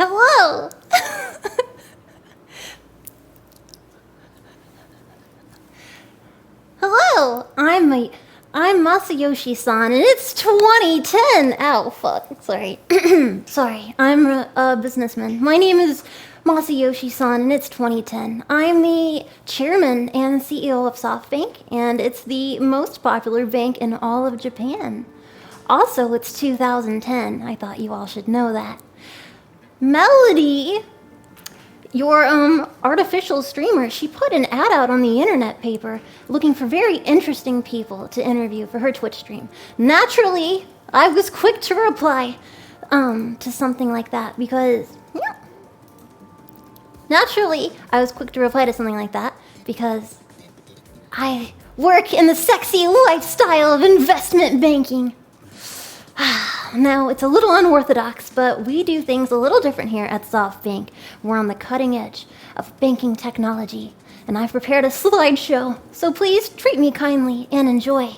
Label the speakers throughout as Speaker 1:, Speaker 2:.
Speaker 1: Hello! Hello! I'm Masayoshi-san, and it's 2010! Ow, fuck. Sorry. Sorry. I'm a businessman. My name is Masayoshi-san, and it's 2010. I'm the chairman and CEO of SoftBank, and it's the most popular bank in all of Japan. Also, it's 2010. I thought you all should know that. Melody, your artificial streamer, she put an ad out on the internet paper looking for very interesting people to interview for her Twitch stream. Naturally, I was quick to reply to something like that because I work in the sexy lifestyle of investment banking. Now, it's a little unorthodox, but we do things a little different here at SoftBank. We're on the cutting edge of banking technology, and I've prepared a slideshow, so please treat me kindly and enjoy.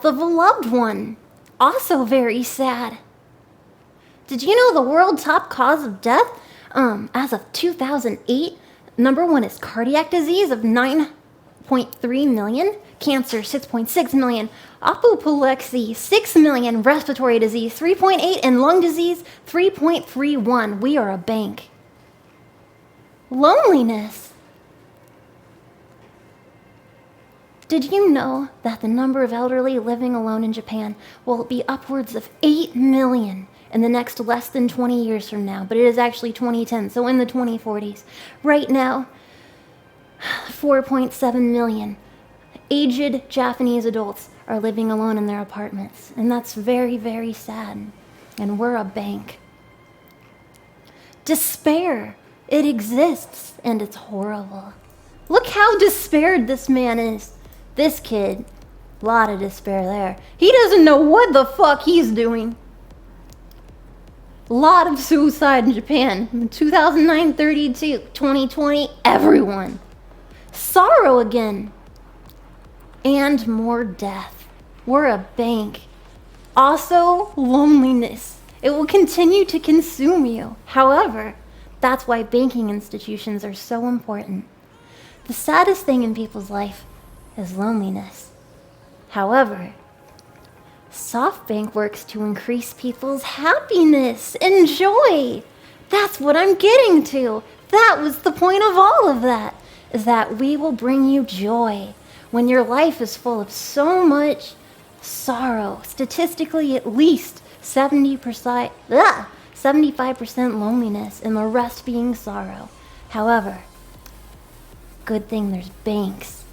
Speaker 1: The beloved one. Also very sad. Did you know the world top cause of death, as of 2008, number one is cardiac disease of 9.3 million, cancer 6.6 million, apoplexy 6 million, respiratory disease 3.8, and lung disease 3.31. We are a bank. Loneliness. Did you know that the number of elderly living alone in Japan will be upwards of 8 million in the next less than 20 years from now? But it is actually 2010, so in the 2040s. Right now, 4.7 million aged Japanese adults are living alone in their apartments. And that's very, very sad. And we're a bank. Despair. It exists, and it's horrible. Look how despaired this man is. This kid, a lot of despair there. He doesn't know what the fuck he's doing. A lot of suicide in Japan. 2009, 32, 2020, everyone. Sorrow again. And more death. We're a bank. Also, loneliness. It will continue to consume you. However, that's why banking institutions are so important. The saddest thing in people's life is loneliness. However, SoftBank works to increase people's happiness and joy. That's what I'm getting to. That was the point of all of that, is that we will bring you joy when your life is full of so much sorrow. Statistically, at least 75% loneliness and the rest being sorrow. However, good thing there's banks.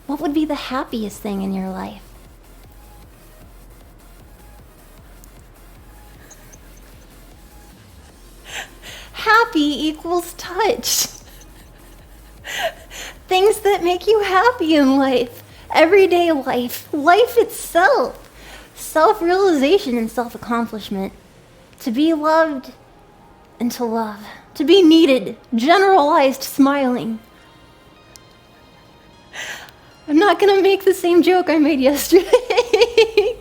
Speaker 1: What would be the happiest thing in your life? Happy equals touch. Things that make you happy in life. Everyday life. Life itself. Self-realization and self-accomplishment. To be loved and to love. To be needed. Generalized smiling. I'm not gonna make the same joke I made yesterday.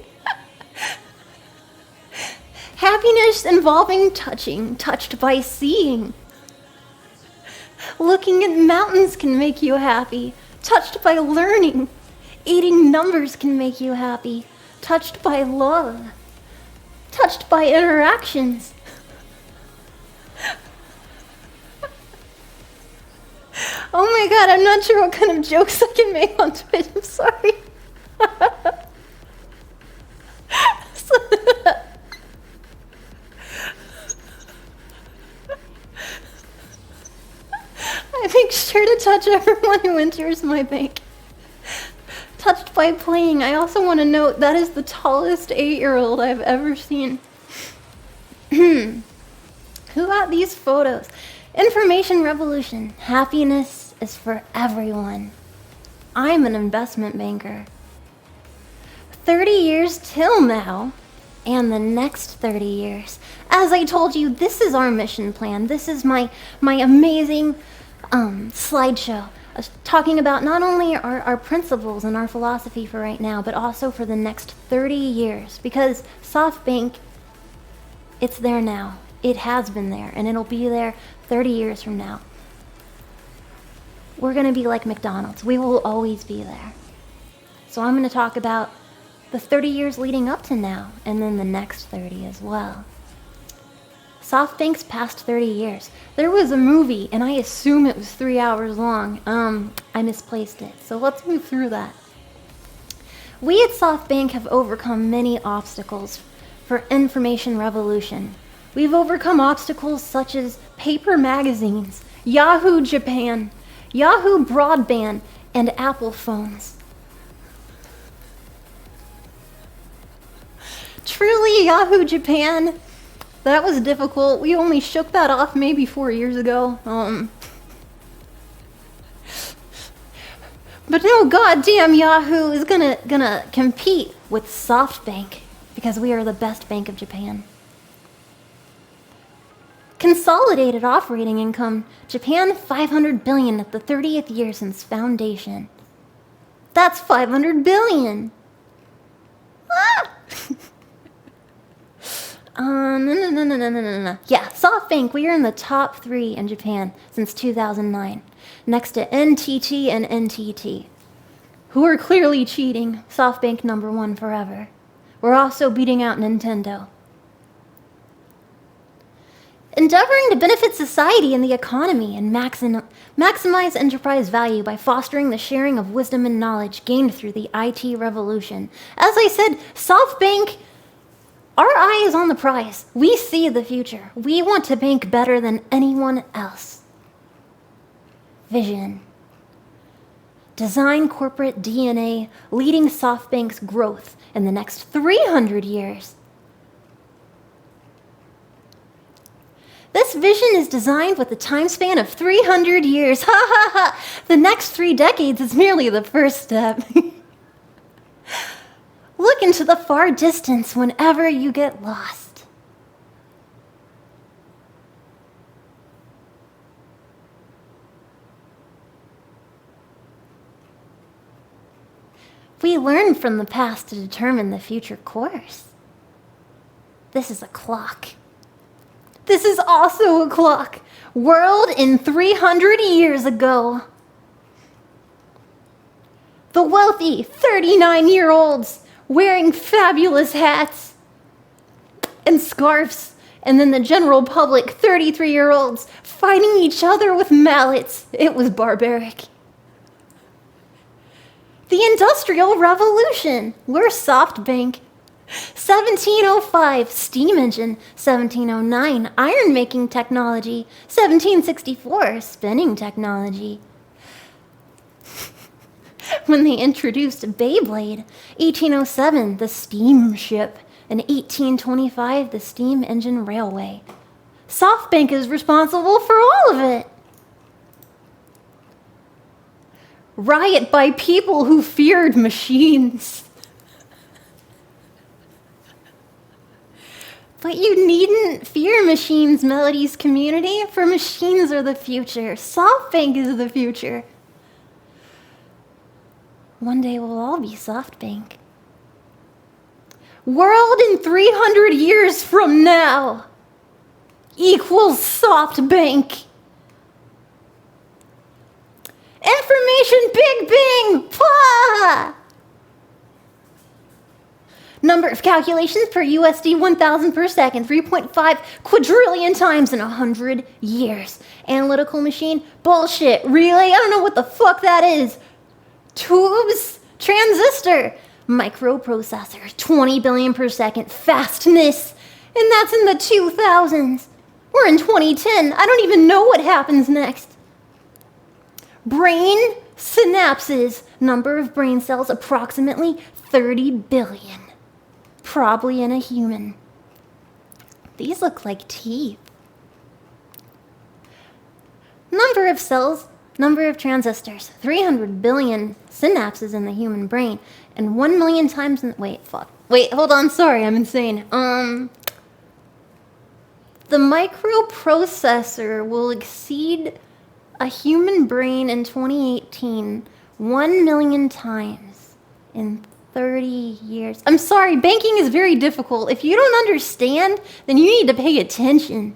Speaker 1: Happiness involving touching, touched by seeing. Looking at mountains can make you happy. Touched by learning. Eating numbers can make you happy. Touched by love. Touched by interactions. Oh my god, I'm not sure what kind of jokes I can make on Twitch. I'm sorry. I make sure to touch everyone who enters my bank. Touched by playing. I also want to note that is the tallest 8-year-old I've ever seen. Who got these photos? Information revolution. Happiness is for everyone. I'm an investment banker. 30 years till now, and the next 30 years. As I told you, this is our mission plan. This is my amazing slideshow. Talking about not only our principles and our philosophy for right now, but also for the next 30 years. Because SoftBank, it's there now. It has been there, and it'll be there 30 years from now. We're going to be like McDonald's. We will always be there. So I'm going to talk about the 30 years leading up to now, and then the next 30 as well. SoftBank's past 30 years. There was a movie, and I assume it was 3 hours long. I misplaced it, so let's move through that. We at SoftBank have overcome many obstacles for information revolution. We've overcome obstacles such as paper magazines, Yahoo Japan, Yahoo Broadband, and Apple phones. Truly, Yahoo Japan, that was difficult. We only shook that off maybe 4 years ago. But no, goddamn, Yahoo is gonna compete with SoftBank because we are the best bank of Japan. Consolidated operating income, Japan 500 billion at the 30th year since foundation. That's 500 billion. Ah! No. Yeah, SoftBank, we are in the top 3 in Japan since 2009, next to NTT and NTT, who are clearly cheating. SoftBank number 1 forever. We're also beating out Nintendo. endeavoring to benefit society and the economy and maximize enterprise value by fostering the sharing of wisdom and knowledge gained through the IT revolution. As I said, SoftBank, our eye is on the prize. We see the future. We want to bank better than anyone else. Vision. Design corporate DNA leading SoftBank's growth in the next 300 years. This vision is designed with a time span of 300 years. Ha ha ha! The next 3 decades is merely the first step. Look into the far distance whenever you get lost. We learn from the past to determine the future course. This is a clock. This is also a clock. World in 300 years ago. The wealthy 39-year-olds wearing fabulous hats and scarves, and then the general public 33-year-olds fighting each other with mallets. It was barbaric. The Industrial Revolution. We're SoftBank. 1705, steam engine. 1709, iron making technology. 1764, spinning technology. When they introduced Beyblade. 1807, the steamship. And 1825, the steam engine railway. SoftBank is responsible for all of it. Riot by people who feared machines. But you needn't fear machines, Melody's community, for machines are the future. SoftBank is the future. One day we'll all be SoftBank. World in 300 years from now equals SoftBank. Information Big Bang! Pah! Number of calculations per USD 1,000 per second, 3.5 quadrillion times in 100 years. Analytical machine? Bullshit. Relay? I don't know what the fuck that is. Tubes? Transistor? Microprocessor? 20 billion per second. Fastness? And that's in the 2000s. We're in 2010. I don't even know what happens next. Brain? Synapses. Number of brain cells? Approximately 30 billion. Probably in a human. These look like teeth. Number of cells, number of transistors, 300 billion synapses in the human brain, and 1 million times in... Wait, hold on, sorry, I'm insane. The microprocessor will exceed a human brain in 2018 1 million times in 30 years. I'm sorry, banking is very difficult. If you don't understand, then you need to pay attention.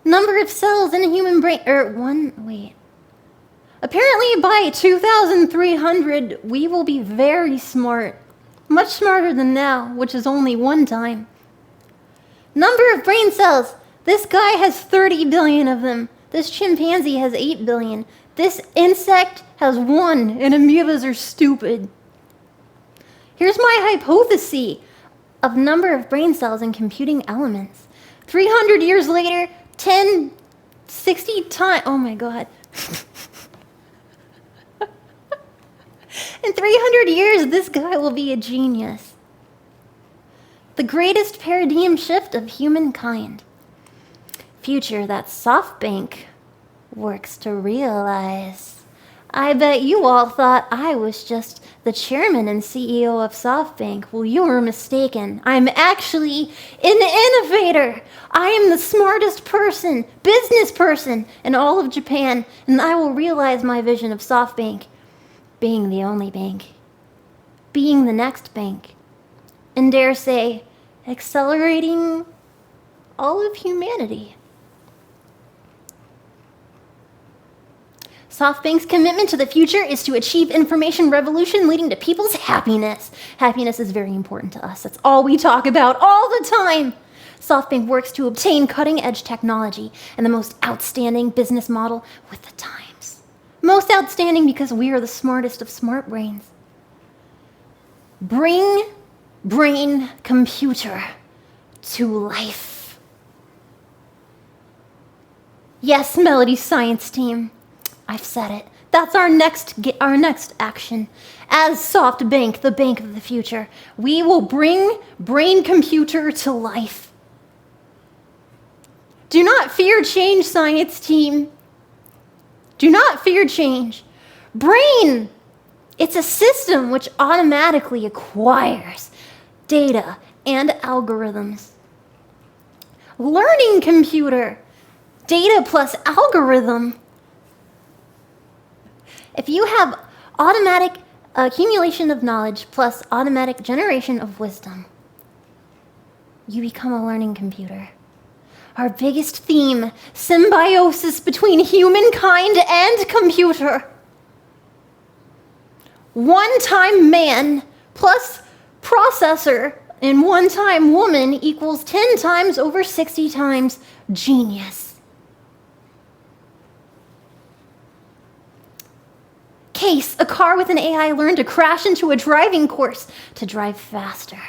Speaker 1: Number of cells in a human brain, Apparently by 2300, we will be very smart. Much smarter than now, which is only 1 time. Number of brain cells. This guy has 30 billion of them. This chimpanzee has 8 billion. This insect has 1, and amoebas are stupid. Here's my hypothesis of number of brain cells and computing elements. 300 years later, 60 times... Oh my god. In 300 years, this guy will be a genius. The greatest paradigm shift of humankind. Future that SoftBank works to realize. I bet you all thought I was just the chairman and CEO of SoftBank. Well, you were mistaken. I'm actually an innovator. I am the smartest business person in all of Japan, and I will realize my vision of SoftBank being the only bank, being the next bank, and dare say, accelerating all of humanity. SoftBank's commitment to the future is to achieve information revolution leading to people's happiness. Happiness is very important to us. That's all we talk about all the time. SoftBank works to obtain cutting-edge technology and the most outstanding business model with the times. Most outstanding because we are the smartest of smart brains. Bring brain computer to life. Yes, Melody Science Team. I've said it. That's our next action. As SoftBank, the bank of the future, we will bring brain computer to life. Do not fear change, Science Team. Do not fear change. Brain! It's a system which automatically acquires data and algorithms. Learning computer. Data plus algorithm. If you have automatic accumulation of knowledge plus automatic generation of wisdom, you become a learning computer. Our biggest theme, symbiosis between humankind and computer. One-time man plus processor and one-time woman equals 10 times over 60 times genius. Case, a car with an AI learned to crash into a driving course to drive faster.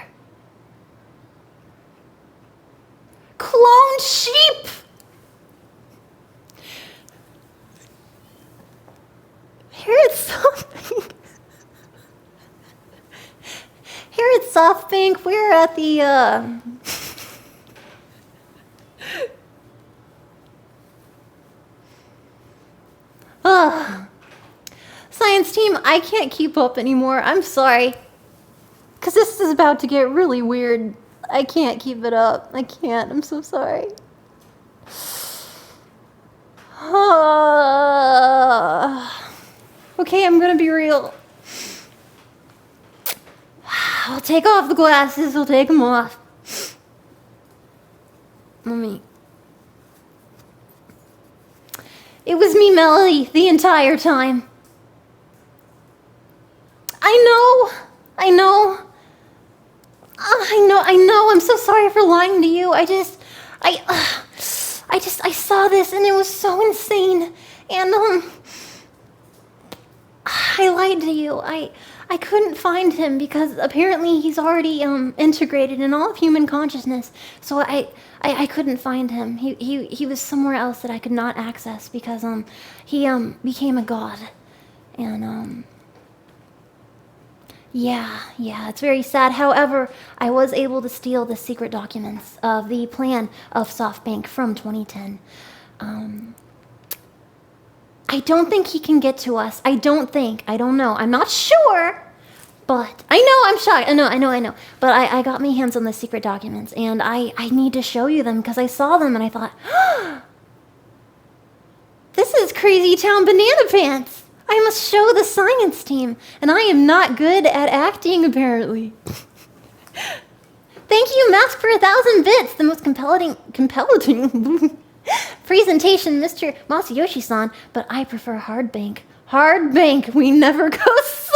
Speaker 1: Cloned sheep! Here at SoftBank. Here at SoftBank, we're at the, Science Team, I can't keep up anymore. I'm sorry. Because this is about to get really weird. I can't keep it up. I can't. I'm so sorry. Okay, I'm gonna be real. I'll take off the glasses. I'll take them off. It was me, Melody, the entire time. I know. I'm so sorry for lying to you. I saw this and it was so insane. And, I lied to you. I couldn't find him because apparently he's already, integrated in all of human consciousness. So I couldn't find him. He was somewhere else that I could not access because, he, became a god. And, yeah, it's very sad. However, I was able to steal the secret documents of the plan of SoftBank from 2010. I don't think he can get to us. I don't know. I'm not sure, but I know, I'm shocked. I know. But I got my hands on the secret documents, and I need to show you them because I saw them and I thought, this is Crazy Town Banana Pants. I must show the science team, and I am not good at acting, apparently. Thank you, Mask, for 1,000 bits. The most compelling presentation, Mr. Masayoshi-san, but I prefer hard bank. Hard bank, we never go soft.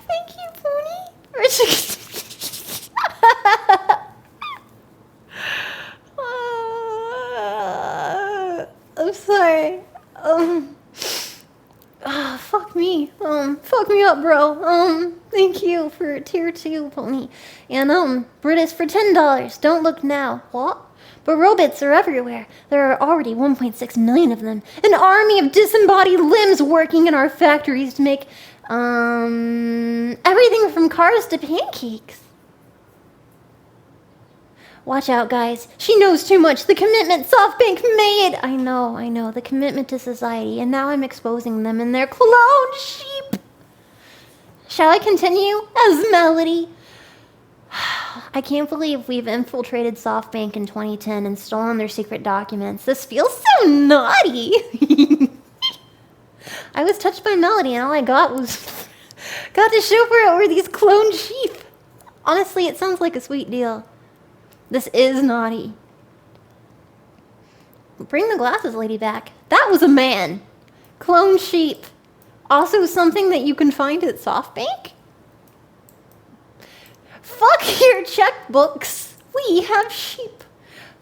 Speaker 1: Thank you, Pony. I'm sorry. Fuck me. Fuck me up, bro. Thank you for tier 2, Pony. And, British for $10. Don't look now. What? But robots are everywhere. There are already 1.6 million of them. An army of disembodied limbs working in our factories to make, everything from cars to pancakes. Watch out, guys. She knows too much. The commitment SoftBank made. I know. The commitment to society. And now I'm exposing them in their cloned sheep. Shall I continue as Melody? I can't believe we've infiltrated SoftBank in 2010 and stolen their secret documents. This feels so naughty. I was touched by Melody and all I got was got to chauffeur over these cloned sheep. Honestly, it sounds like a sweet deal. This is naughty. Bring the glasses lady back. That was a man. Cloned sheep. Also something that you can find at SoftBank? Fuck your checkbooks. We have sheep.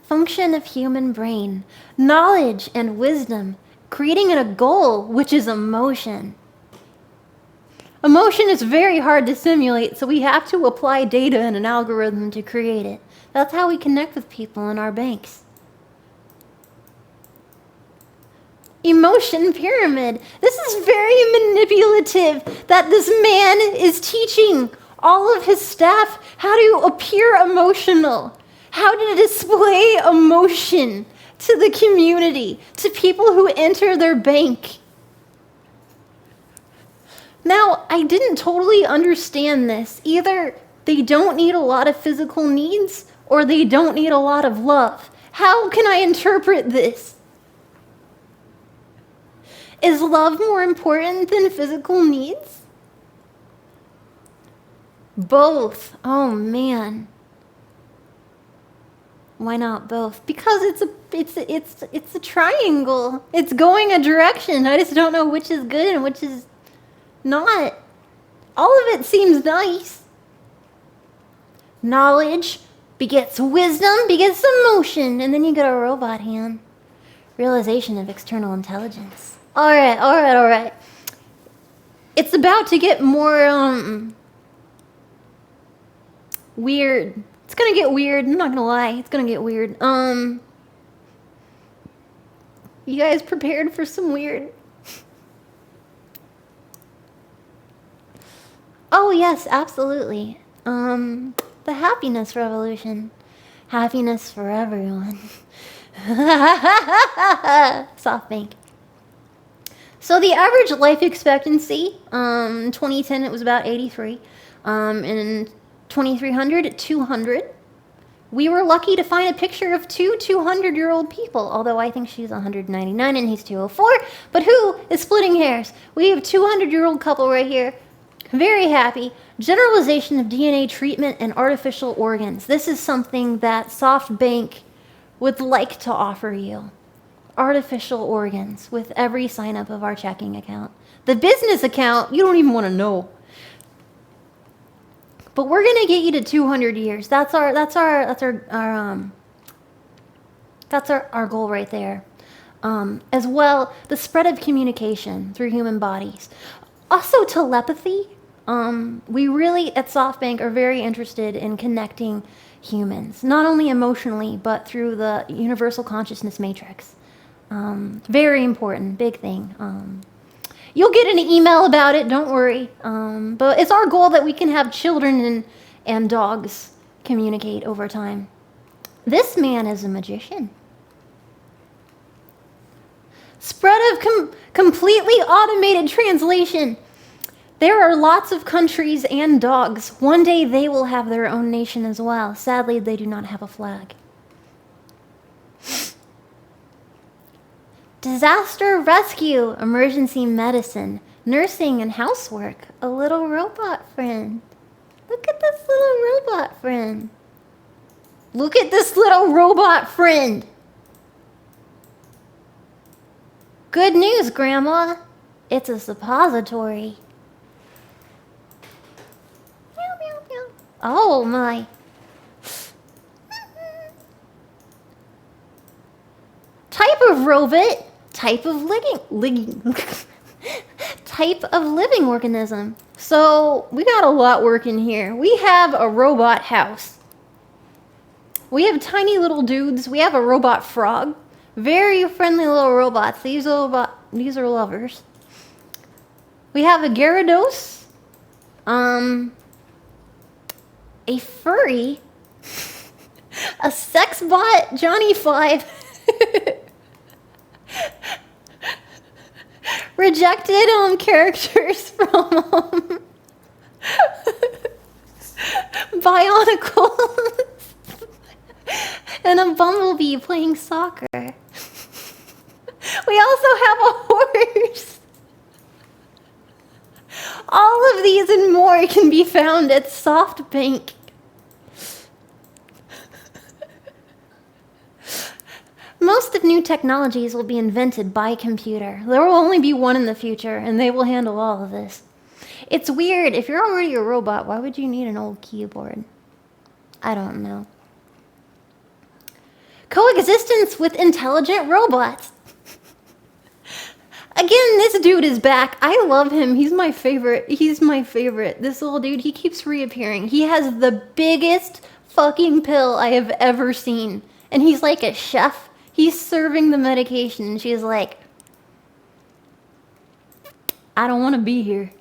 Speaker 1: Function of human brain. Knowledge and wisdom. Creating a goal, which is emotion. Emotion is very hard to simulate, so we have to apply data and an algorithm to create it. That's how we connect with people in our banks. Emotion pyramid. This is very manipulative that this man is teaching all of his staff how to appear emotional, how to display emotion to the community, to people who enter their bank. Now, I didn't totally understand this. Either they don't need a lot of physical needs or they don't need a lot of love. How can I interpret this? Is love more important than physical needs? Both. Oh man. Why not both? Because it's a triangle. It's going a direction. I just don't know which is good and which is not. All of it seems nice. Knowledge begets wisdom, begets emotion, and then you get a robot hand. Realization of external intelligence. All right. It's about to get more weird. It's gonna get weird. I'm not gonna lie. It's gonna get weird. You guys prepared for some weird? Oh yes, absolutely. The happiness revolution. Happiness for everyone. SoftBank. So the average life expectancy, 2010 it was about 83, and in 2300, 200. We were lucky to find a picture of two 200-year-old people, although I think she's 199 and he's 204, but who is splitting hairs? We have a 200-year-old couple right here, very happy. Generalization of DNA treatment and artificial organs. This is something that SoftBank would like to offer you. Artificial organs with every sign up of our checking account. The business account, you don't even want to know. But we're gonna get you to 200 years. That's our goal right there. As well, the spread of communication through human bodies. Also telepathy. We really at SoftBank are very interested in connecting humans, not only emotionally but through the universal consciousness matrix. Very important, big thing. You'll get an email about it, don't worry. But it's our goal that we can have children and dogs communicate over time. This man is a magician. Spread of completely automated translation. There are lots of countries and dogs. One day they will have their own nation as well. Sadly, they do not have a flag. Disaster rescue, emergency medicine, nursing and housework. A little robot friend. Look at this little robot friend. Look at this little robot friend. Good news, Grandma. It's a suppository. Meow, meow, meow. Oh my. Type of robot. Type of type of living organism. So we got a lot working here. We have a robot house. We have tiny little dudes. We have a robot frog. Very friendly little robots. These are lovers. We have a Gyarados. A furry. A sex bot Johnny 5. Rejected characters from Bionicle. and a bumblebee playing soccer. We also have a horse. All of these and more can be found at SoftBank. Most of new technologies will be invented by computer. There will only be one in the future, and they will handle all of this. It's weird. If you're already a robot, why would you need an old keyboard? I don't know. Coexistence with intelligent robots. Again, this dude is back. I love him. He's my favorite. This little dude, he keeps reappearing. He has the biggest fucking pill I have ever seen. And he's like a chef. He's serving the medication, and she's like, I don't want to be here.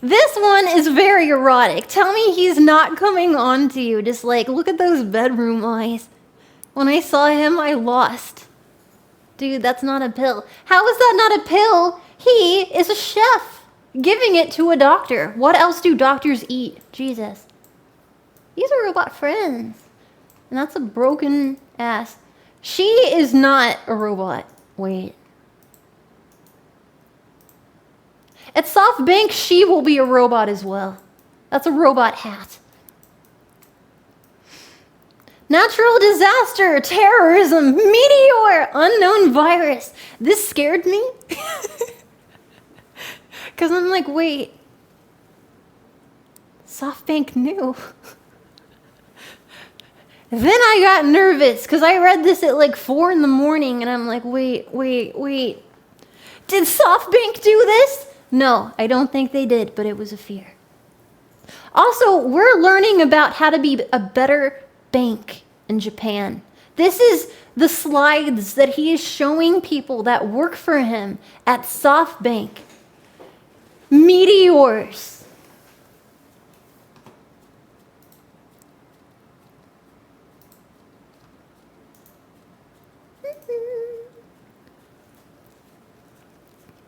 Speaker 1: This one is very erotic. Tell me he's not coming on to you. Just like, look at those bedroom eyes. When I saw him, I lost. Dude, that's not a pill. How is that not a pill? He is a chef giving it to a doctor. What else do doctors eat? Jesus. These are robot friends. And that's a broken ass. She is not a robot. Wait. At SoftBank, she will be a robot as well. That's a robot hat. Natural disaster, terrorism, meteor, unknown virus. This scared me. Because I'm like, wait. SoftBank knew. Then I got nervous because I read this at like 4 in the morning and I'm like, wait. Did SoftBank do this? No, I don't think they did, but it was a fear. Also, we're learning about how to be a better bank in Japan. This is the slides that he is showing people that work for him at SoftBank. Meteors.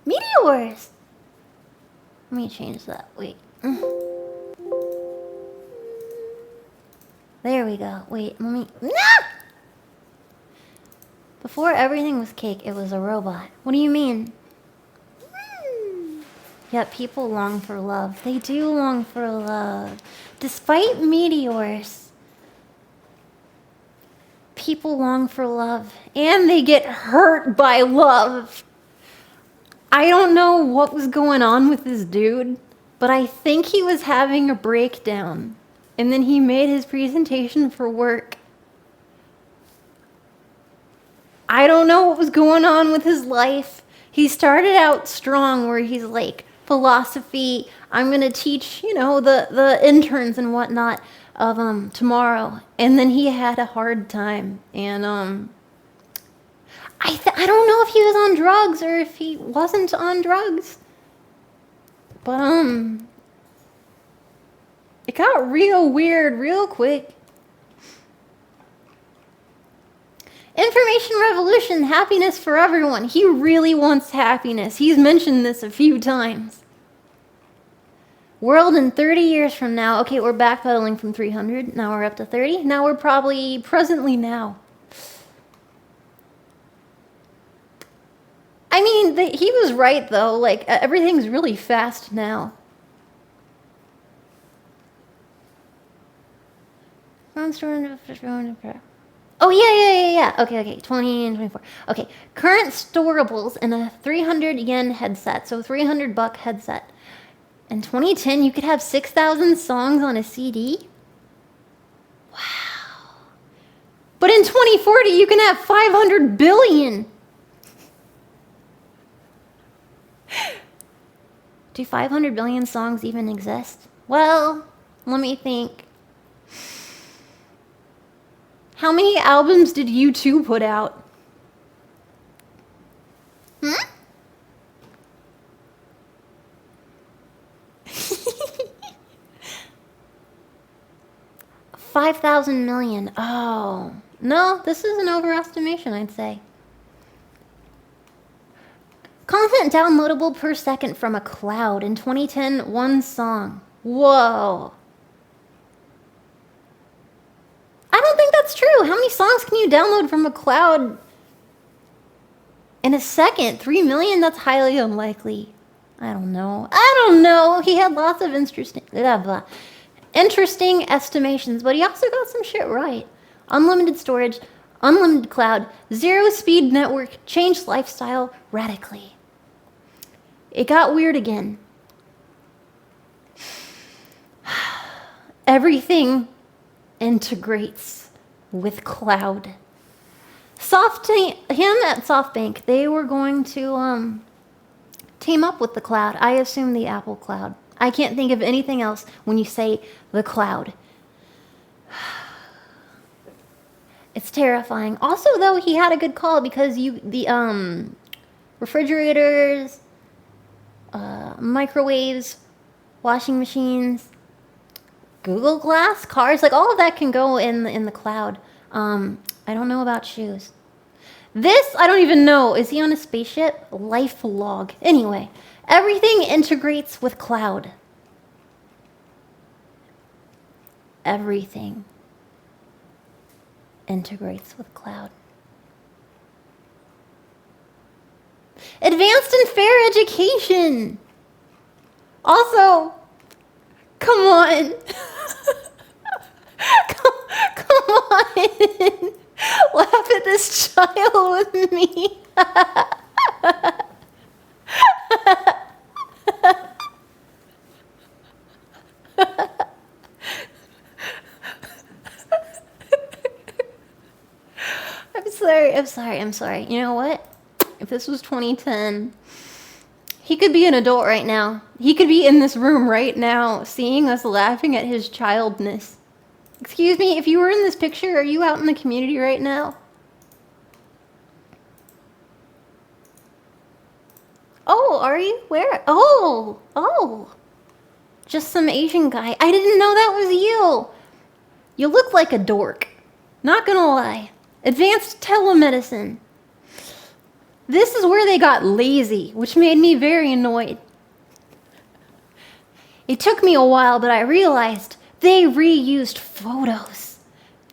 Speaker 1: Meteors. Let me change that. Wait. There we go. Wait, let me... No! Before everything was cake, it was a robot. What do you mean? Yet people long for love. They do long for love. Despite meteors, people long for love. And they get hurt by love. I don't know what was going on with this dude, but I think he was having a breakdown. And then he made his presentation for work. I don't know what was going on with his life. He started out strong where he's like, philosophy, I'm going to teach, the interns and whatnot of tomorrow. And then he had a hard time. And I don't know if he was on drugs or if he wasn't on drugs. But it got real weird real quick. Information revolution, happiness for everyone. He really wants happiness. He's mentioned this a few times. World in 30 years from now. Okay, we're backpedaling from 300. Now we're up to 30. Now we're probably presently now. I mean, he was right, though. Like, everything's really fast now. Oh, yeah. Okay. 20 and 24. Okay, current storables in a 300 yen headset. So $300 headset. In 2010, you could have 6,000 songs on a CD? Wow. But in 2040, you can have 500 billion. Do 500 billion songs even exist? Well, let me think. How many albums did U2 put out? 5,000 million. Oh. No, this is an overestimation, I'd say. Content downloadable per second from a cloud. In 2010, one song. Whoa. that's true. How many songs can you download from a cloud in a second? 3 million? That's highly unlikely. I don't know. He had lots of interesting estimations, but he also got some shit right. Unlimited storage, unlimited cloud, zero speed network, changed lifestyle radically. It got weird again. Everything integrates with cloud. Him at SoftBank, they were going to team up with the cloud. I assume the Apple cloud. I can't think of anything else when you say the cloud. It's terrifying. Also, though, he had a good call because the refrigerators, microwaves, washing machines, Google Glass, cars, like all of that can go in the cloud. I don't know about shoes. This, I don't even know. Is he on a spaceship? Life log. Anyway, everything integrates with cloud. Everything integrates with cloud. Advanced and fair education. Also, come on. come on. Laugh at this child with me. I'm sorry. You know what? If this was 2010, he could be an adult right now. He could be in this room right now, seeing us laughing at his childness. Excuse me, if you were in this picture, are you out in the community right now? Oh, are you? Where? Oh. Just some Asian guy. I didn't know that was you. You look like a dork. Not gonna lie. Advanced telemedicine. This is where they got lazy, which made me very annoyed. It took me a while, but I realized they reused photos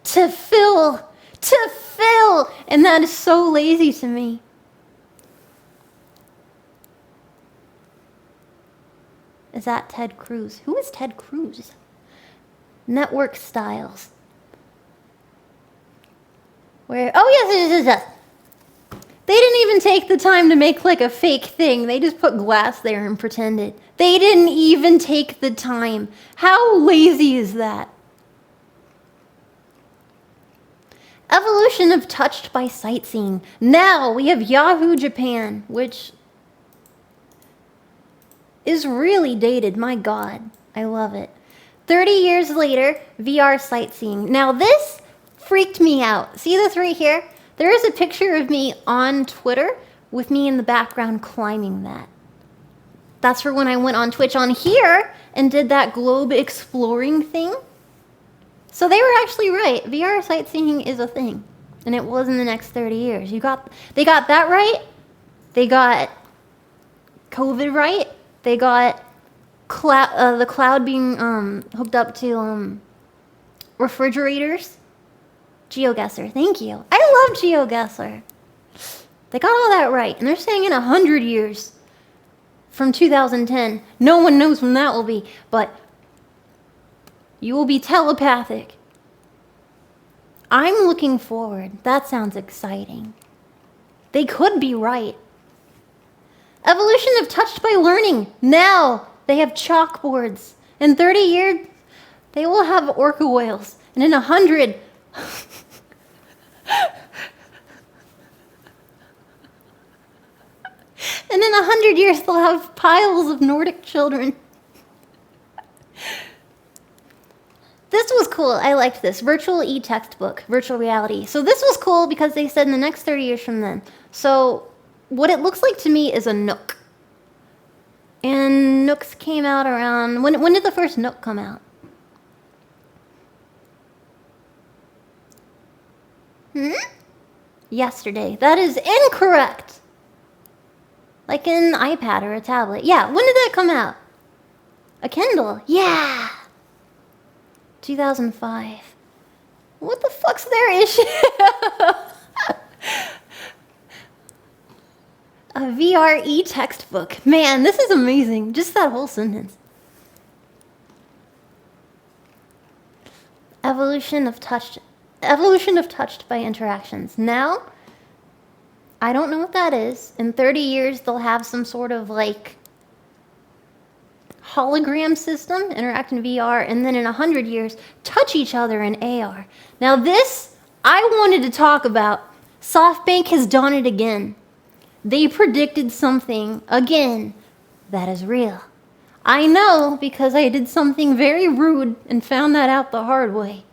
Speaker 1: to fill, and that is so lazy to me. Is that Ted Cruz? Who is Ted Cruz? Network styles. Where? Oh, yes. They didn't even take the time to make like a fake thing. They just put glass there and pretended. They didn't even take the time. How lazy is that? Evolution of touched by sightseeing. Now we have Yahoo Japan, which is really dated. My God, I love it. 30 years later, VR sightseeing. Now this freaked me out. See this right here? There is a picture of me on Twitter with me in the background climbing that. That's for when I went on Twitch on here and did that globe exploring thing. So they were actually right. VR sightseeing is a thing. And it was in the next 30 years. They got that right. They got COVID right. They got the cloud being hooked up to refrigerators. GeoGuessr, thank you. I love GeoGuessr. They got all that right. And they're saying in 100 years from 2010. No one knows when that will be. But you will be telepathic. I'm looking forward. That sounds exciting. They could be right. Evolution of touched by learning. Now they have chalkboards. In 30 years, they will have orca whales. And in 100... and in 100 years, they'll have piles of Nordic children. This was cool. I liked this. Virtual e-textbook, virtual reality. So this was cool because they said in the next 30 years from then. So what it looks like to me is a Nook. And Nooks came out around... When did the first Nook come out? Yesterday. That is incorrect. Like an iPad or a tablet. Yeah, when did that come out? A Kindle. Yeah. 2005. What the fuck's their issue? A VR e-textbook. Man, this is amazing. Just that whole sentence. Evolution of touched by interactions. Now, I don't know what that is. In 30 years, they'll have some sort of like hologram system, interact in VR, and then in 100 years, touch each other in AR. Now this, I wanted to talk about. SoftBank has done it again. They predicted something, again, that is real. I know because I did something very rude and found that out the hard way.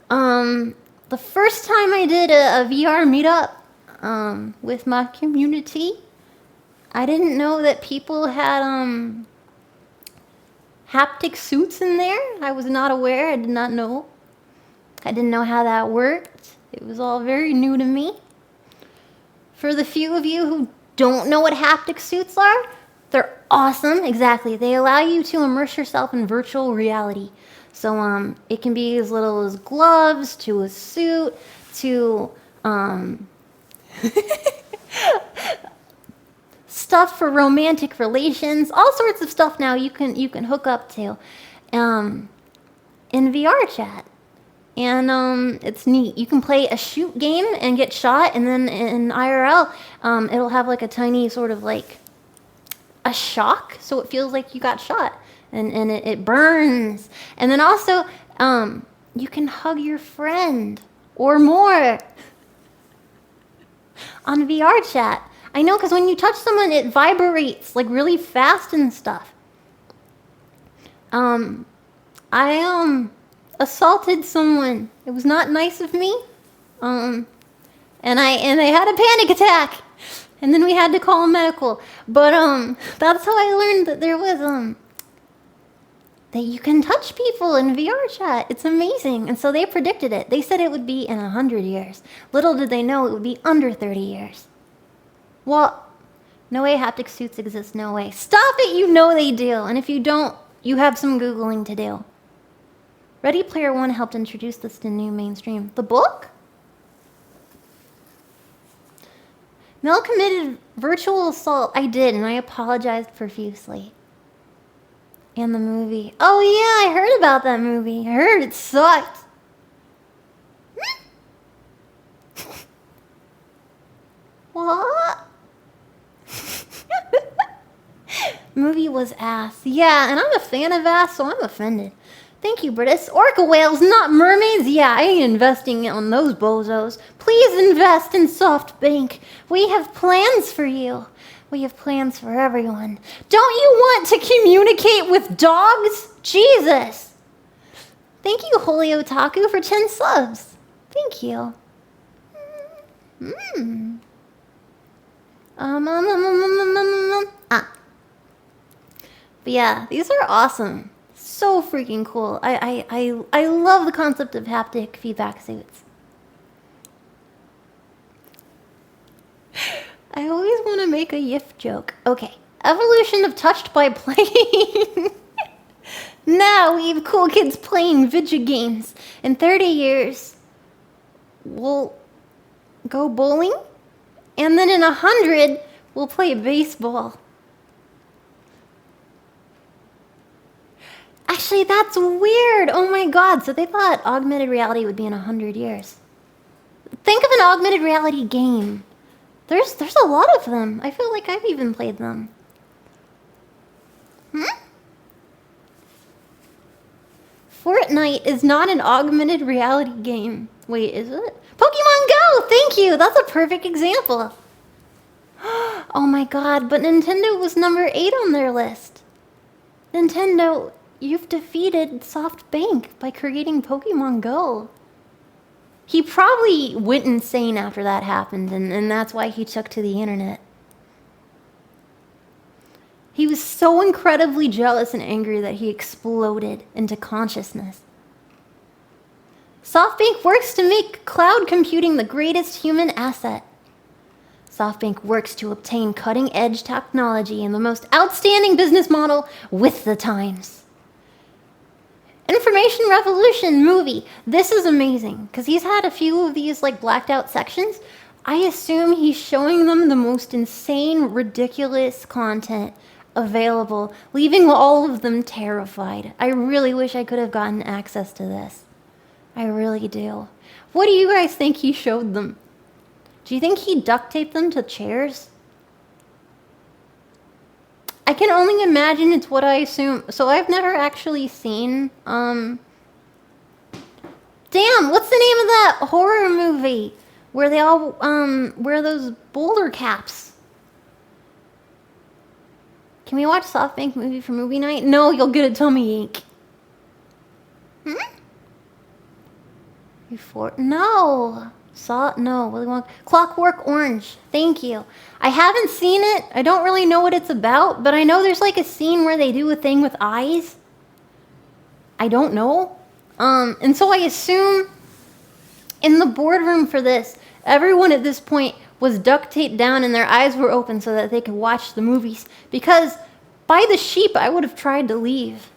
Speaker 1: The first time I did a VR meetup with my community, I didn't know that people had haptic suits in there. I was not aware. I did not know. I didn't know how that worked. It was all very new to me. For the few of you who don't know what haptic suits are, they're awesome. Exactly. They allow you to immerse yourself in virtual reality. So it can be as little as gloves to a suit to stuff for romantic relations, all sorts of stuff now you can hook up to in VR chat. And it's neat. You can play a shoot game and get shot, and then in IRL, it'll have like a tiny sort of like a shock, so it feels like you got shot, and it burns. And then also, you can hug your friend or more on VR chat. I know, because when you touch someone, it vibrates like really fast and stuff. I assaulted someone. It was not nice of me. And I had a panic attack. And then we had to call a medical. But that's how I learned that there was that you can touch people in VR chat. It's amazing. And so they predicted it. They said it would be in 100 years. Little did they know it would be under 30 years. Well, no way haptic suits exist, no way. Stop it, you know they do. And if you don't, you have some Googling to do. Ready Player One helped introduce this to new mainstream. The book? Mel committed virtual assault. I did, and I apologized profusely. And the movie. Oh yeah, I heard about that movie. I heard it sucked. What? Movie was ass. Yeah, and I'm a fan of ass, so I'm offended. Thank you, British. Orca whales, not mermaids? Yeah, I ain't investing on those bozos. Please invest in SoftBank. We have plans for you. We have plans for everyone. Don't you want to communicate with dogs? Jesus. Thank you, Holy Otaku, for 10 subs. Thank you. But yeah, these are awesome. So freaking cool. I love the concept of haptic feedback suits. I always want to make a yiff joke. Okay. Evolution of touched by playing. Now we have cool kids playing video games. In 30 years, we'll go bowling. And then in 100, we'll play baseball. Actually, that's weird. Oh my god. So they thought augmented reality would be in 100 years. Think of an augmented reality game. There's a lot of them. I feel like I've even played them. Fortnite is not an augmented reality game. Wait, is it? Pokemon Go! Thank you! That's a perfect example. Oh my god, but Nintendo was number 8 on their list. Nintendo, you've defeated SoftBank by creating Pokemon Go. He probably went insane after that happened, and that's why he took to the internet. He was so incredibly jealous and angry that he exploded into consciousness. SoftBank works to make cloud computing the greatest human asset. SoftBank works to obtain cutting-edge technology and the most outstanding business model with the times. Information Revolution movie. This is amazing because he's had a few of these like blacked out sections. I assume he's showing them the most insane, ridiculous content available, leaving all of them terrified. I really wish I could have gotten access to this. I really do. What do you guys think he showed them? Do you think he duct taped them to chairs? I can only imagine it's what I assume. So I've never actually seen, Damn, what's the name of that horror movie where they all, wear those bowler caps? Can we watch SoftBank movie for movie night? No, you'll get a tummy ache. No. No, Willy Wonka. Clockwork Orange. Thank you. I haven't seen it. I don't really know what it's about, but I know there's like a scene where they do a thing with eyes. I don't know. And so I assume in the boardroom for this, everyone at this point was duct taped down and their eyes were open so that they could watch the movies. Because by the sheep, I would have tried to leave.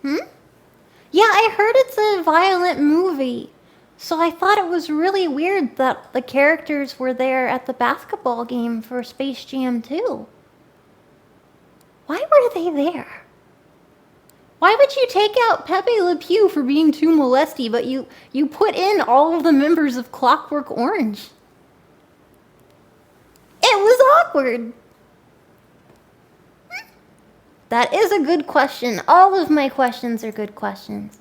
Speaker 1: Yeah, I heard it's a violent movie. So I thought it was really weird that the characters were there at the basketball game for Space Jam 2. Why were they there? Why would you take out Pepe Le Pew for being too molesty, but you put in all of the members of Clockwork Orange? It was awkward. That is a good question. All of my questions are good questions.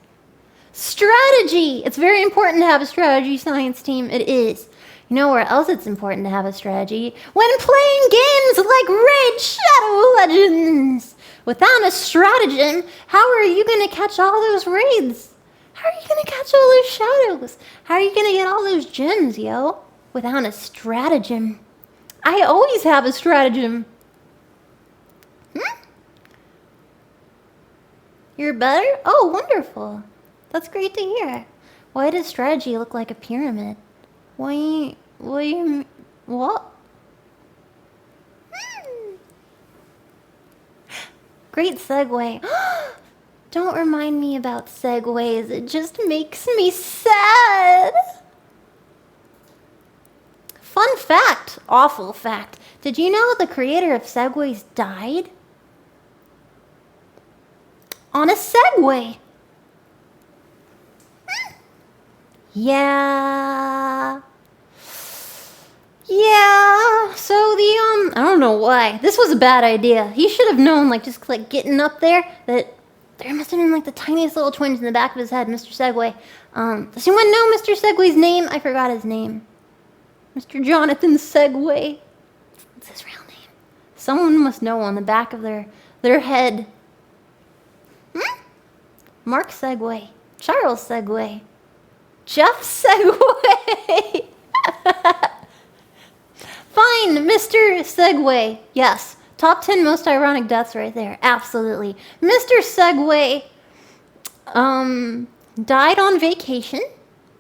Speaker 1: Strategy! It's very important to have a strategy science team. It is. You know where else it's important to have a strategy? When playing games like Raid Shadow Legends! Without a stratagem, how are you going to catch all those raids? How are you going to catch all those shadows? How are you going to get all those gems, yo? Without a stratagem. I always have a stratagem. You're better? Oh, wonderful. That's great to hear. Why does strategy look like a pyramid? What? Great segue. Don't remind me about segues. It just makes me sad. Fun fact. Awful fact. Did you know the creator of Segways died? On a Segway. Yeah. So I don't know why. This was a bad idea. He should have known, like, just like getting up there, that there must have been like the tiniest little twinge in the back of his head, Mr. Segway. Does anyone know Mr. Segway's name? I forgot his name. Mr. Jonathan Segway. What's his real name? Someone must know on the back of their head. Mark Segway. Charles Segway. Jeff Segway. Fine, Mr. Segway. Yes. Top 10 most ironic deaths right there. Absolutely. Mr. Segway died on vacation.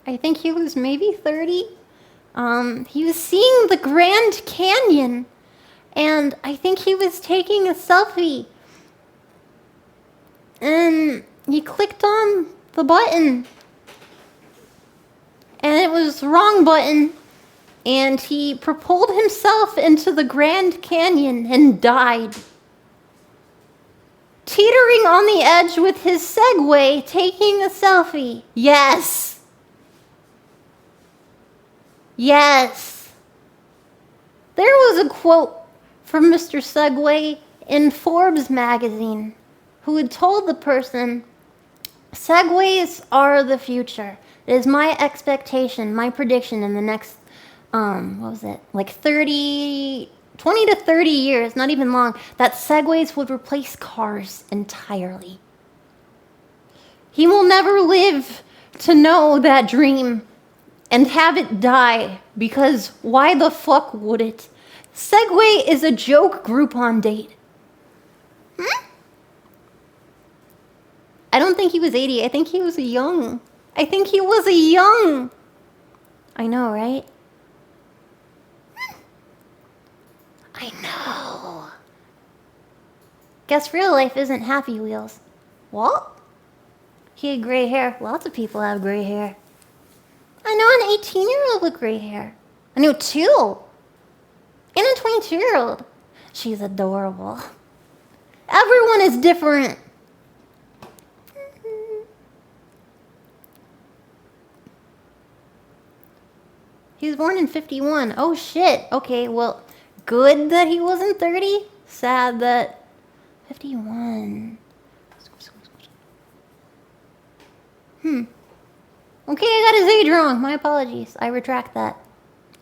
Speaker 1: I think he was maybe 30. He was seeing the Grand Canyon. And I think he was taking a selfie. And he clicked on the button. And it was the wrong button. And he propelled himself into the Grand Canyon and died. Teetering on the edge with his Segway, taking a selfie. Yes. Yes. There was a quote from Mr. Segway in Forbes magazine, who had told the person, Segways are the future. It is my expectation, my prediction in the next, like 20 to 30 years, not even long, that Segways would replace cars entirely. He will never live to know that dream and have it die, because why the fuck would it? Segway is a joke Groupon date. I don't think he was 80. I think he was young. I know, right? I know. Guess real life isn't Happy Wheels. What? He had gray hair. Lots of people have gray hair. I know an 18-year-old with gray hair. I know 2. And a 22-year-old. She's adorable. Everyone is different. He was born in 51. Oh shit. Okay, well, good that he wasn't 30. Sad that 51. Okay, I got his age wrong. My apologies. I retract that.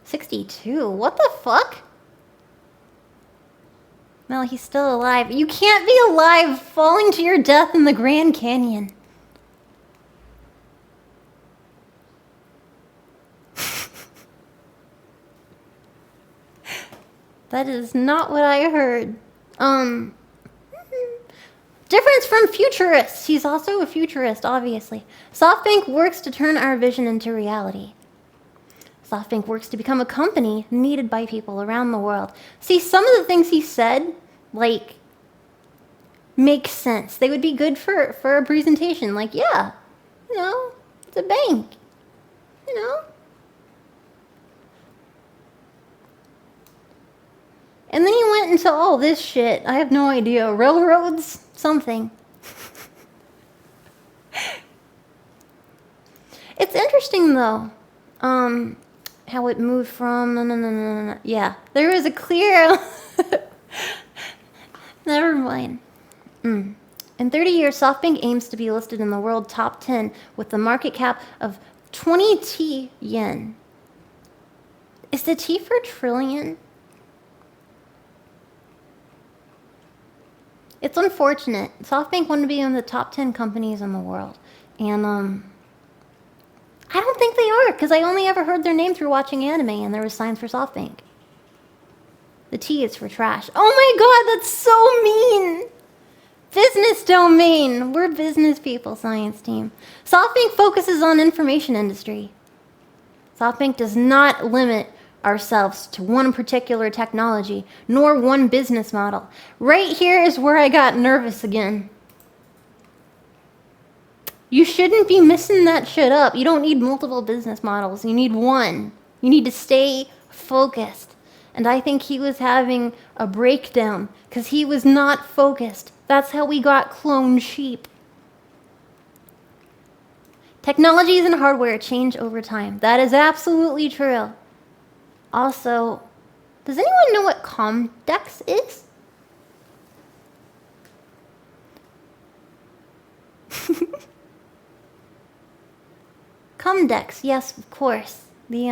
Speaker 1: 62. What the fuck? Well, he's still alive. You can't be alive falling to your death in the Grand Canyon. That is not what I heard. Difference from futurists. He's also a futurist, obviously. SoftBank works to turn our vision into reality. SoftBank works to become a company needed by people around the world. See, some of the things he said, like, make sense. They would be good for a presentation. Like, yeah, you know, it's a bank, you know. And then he went into all this shit. I have no idea. Railroads? Something. It's interesting, though, how it moved from... Yeah, there is a clear... Never mind. In 30 years, SoftBank aims to be listed in the world top 10 with a market cap of 20 T yen. Is the T for trillion? It's unfortunate. SoftBank wanted to be in the top 10 companies in the world. And, I don't think they are, because I only ever heard their name through watching anime, and there was signs for SoftBank. The T is for trash. Oh my god, that's so mean! Business domain. We're business people, science team. SoftBank focuses on information industry. SoftBank does not limit ourselves to one particular technology, nor one business model. Right here is where I got nervous again. You shouldn't be messing that shit up. You don't need multiple business models. You need one. You need to stay focused. And I think he was having a breakdown because he was not focused. That's how we got cloned sheep. Technologies and hardware change over time. That is absolutely true. Also, does anyone know what Comdex is? Comdex, yes, of course. The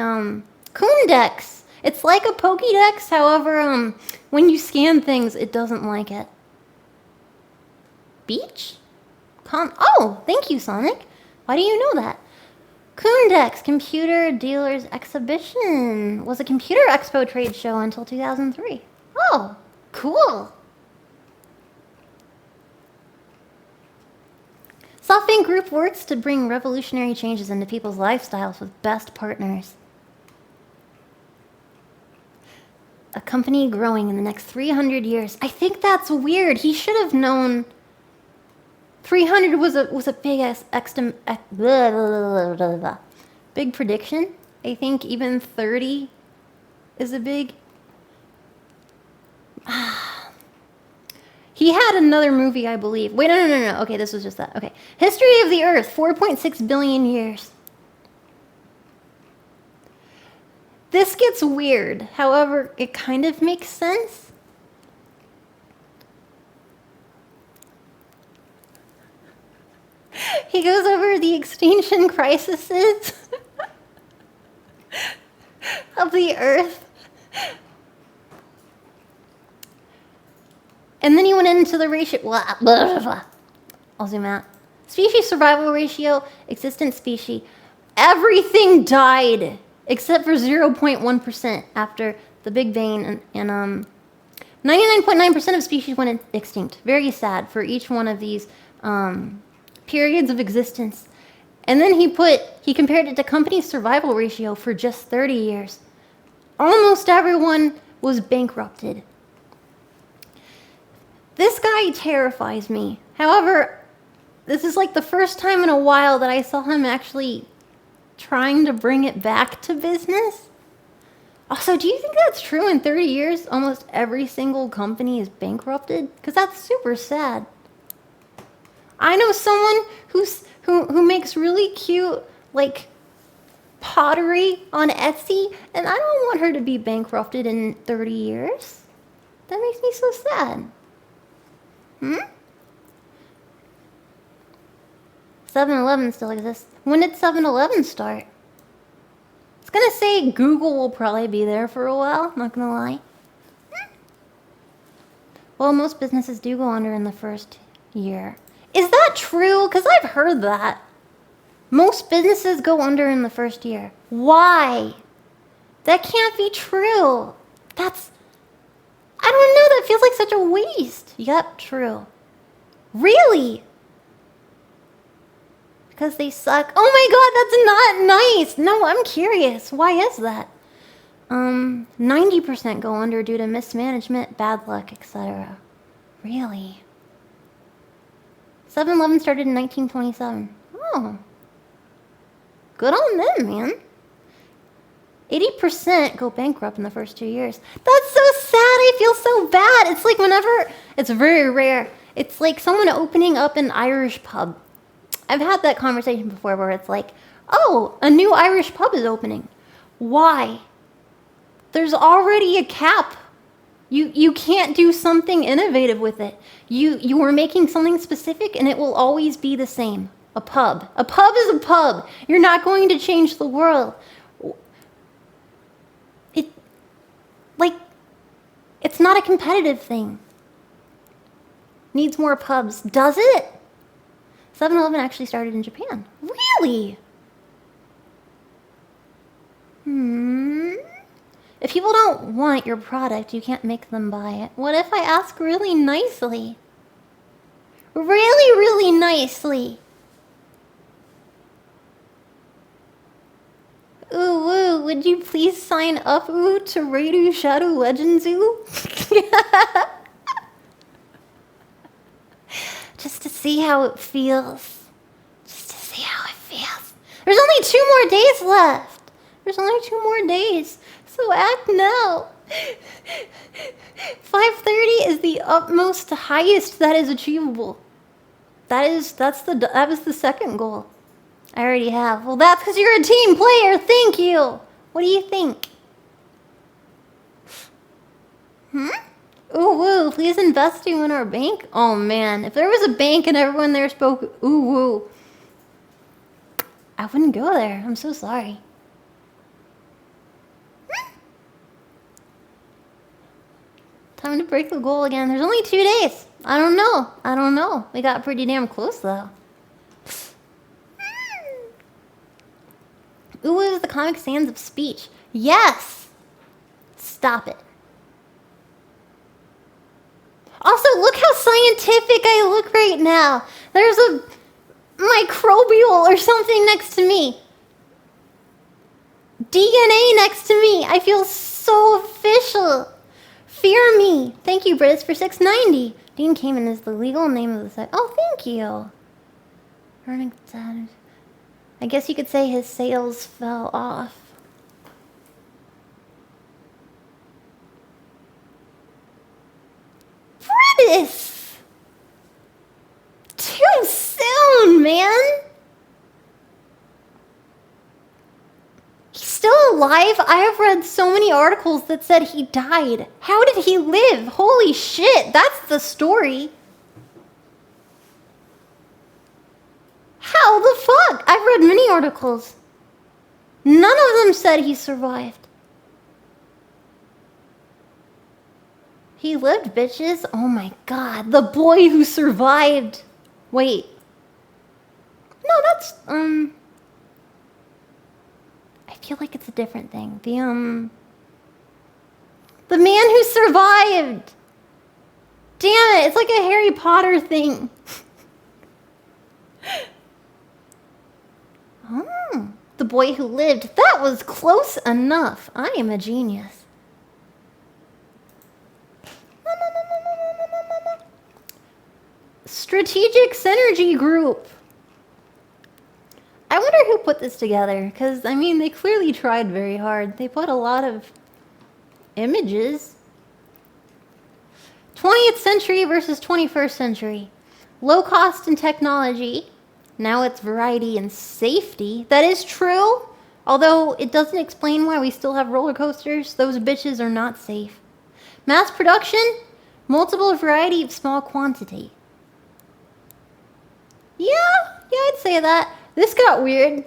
Speaker 1: Coondex. It's like a Pokédex, however, when you scan things, it doesn't like it. Beach? Oh, thank you, Sonic. Why do you know that? Coondex, Computer Dealers Exhibition, was a computer expo trade show until 2003. Oh, cool. SoftBank Group works to bring revolutionary changes into people's lifestyles with best partners. A company growing in the next 300 years. I think that's weird. He should have known 300 was a big prediction. I think even 30 is a big... He had another movie, I believe. Wait, no. Okay, this was just that. Okay. History of the Earth, 4.6 billion years. This gets weird. However, it kind of makes sense. He goes over the extinction crises of the Earth. And then he went into the ratio. I'll zoom out. Species survival ratio, existent species. Everything died except for 0.1% after the Big Bang, and 99.9% of species went extinct. Very sad for each one of these periods of existence. And then he compared it to company survival ratio for just 30 years. Almost everyone was bankrupted. This guy terrifies me. However, this is like the first time in a while that I saw him actually trying to bring it back to business. Also, do you think that's true? In 30 years, almost every single company is bankrupted? Because that's super sad. I know someone who makes really cute, like, pottery on Etsy, and I don't want her to be bankrupted in 30 years. That makes me so sad. 7-Eleven still exists. When did 7-Eleven start? It's gonna say Google will probably be there for a while, not gonna lie. Well, most businesses do go under in the first year. Is that true? Because I've heard that. Most businesses go under in the first year. Why? That can't be true. I don't know, that feels like such a waste. Yep, true. Really? Because they suck. Oh my god, that's not nice. No, I'm curious. Why is that? 90% go under due to mismanagement, bad luck, etc. Really? 7-Eleven started in 1927. Oh. Good on them, man. 80% go bankrupt in the first 2 years. That's so sad. I feel so bad. It's like whenever, it's very rare. It's like someone opening up an Irish pub. I've had that conversation before where it's like, oh, a new Irish pub is opening. Why? There's already a cap. You can't do something innovative with it. You are making something specific and it will always be the same. A pub. A pub is a pub. You're not going to change the world. It's not a competitive thing. Needs more pubs. Does it? 7-Eleven actually started in Japan. Really? If people don't want your product, you can't make them buy it. What if I ask really nicely? Really, really nicely. Ooh, woo, would you please sign up, ooh, to Raidu Shadow Legends, ooh? Just to see how it feels. Just to see how it feels. There's only 2 more days left. There's only 2 more days. So act now. 5:30 is the utmost highest that is achievable. That was the second goal. I already have. Well, that's because you're a team player. Thank you. What do you think? Ooh, woo. Please invest in our bank. Oh, man. If there was a bank and everyone there spoke ooh, woo, I wouldn't go there. I'm so sorry. Time to break the goal again. There's only 2 days. I don't know. We got pretty damn close, though. Ooh, is the Comic Sans of speech. Yes! Stop it. Also, look how scientific I look right now. There's a microbial or something next to me. DNA next to me. I feel so official. Fear me. Thank you, Britis, for $6.90. Dean Kamen is the legal name of the site. Oh, thank you. I guess you could say his sales fell off. Britis! Too soon, man! He's still alive? I have read so many articles that said he died. How did he live? Holy shit, that's the story. How the fuck? I've read many articles. None of them said he survived. He lived, bitches. Oh my god, the boy who survived. Wait. No, that's, I feel like it's a different thing. The man who survived. Damn it, it's like a Harry Potter thing. The boy who lived. That was close enough. I am a genius. Strategic Synergy Group. I wonder who put this together, because, I mean, they clearly tried very hard. They put a lot of images. 20th century versus 21st century. Low cost and technology. Now it's variety and safety. That is true, although it doesn't explain why we still have roller coasters. Those bitches are not safe. Mass production, multiple variety of small quantity. Yeah, I'd say that. This got weird.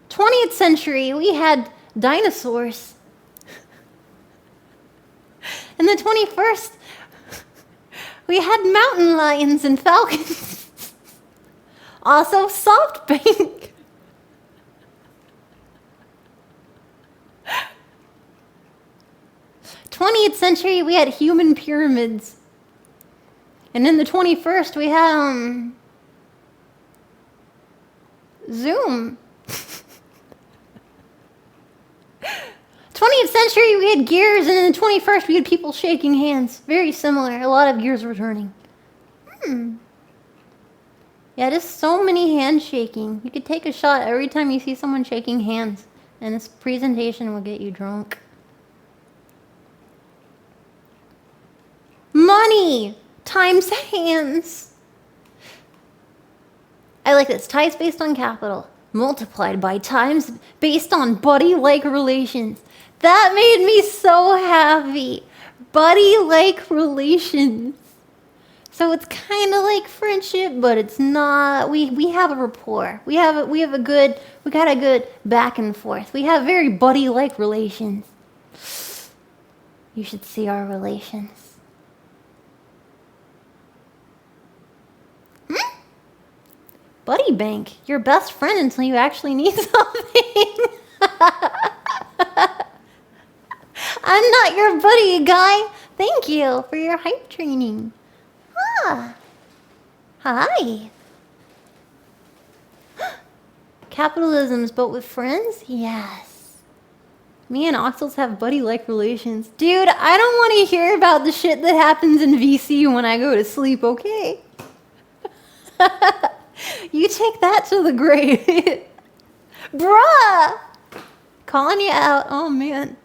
Speaker 1: 20th century, we had dinosaurs. In the 21st, we had mountain lions and falcons. Also, SoftBank. 20th century, we had human pyramids. And in the 21st, we had, Zoom. 20th century, we had gears, and in the 21st, we had people shaking hands. Very similar. A lot of gears returning. Yeah, just so many handshaking. You could take a shot every time you see someone shaking hands, and this presentation will get you drunk. Money times hands. I like this. Ties based on capital, multiplied by times based on buddy-like relations. That made me so happy. Buddy-like relations. So it's kind of like friendship, but it's not. We have a rapport. We got a good back and forth. We have very buddy-like relations. You should see our relations. Buddy bank, your best friend until you actually need something. I'm not your buddy, guy. Thank you for your hype training. Ah. Hi. Capitalism's but with friends? Yes. Me and Oxels have buddy-like relations. Dude, I don't want to hear about the shit that happens in VC when I go to sleep, okay? You take that to the grave. Bruh! Calling you out. Oh, man.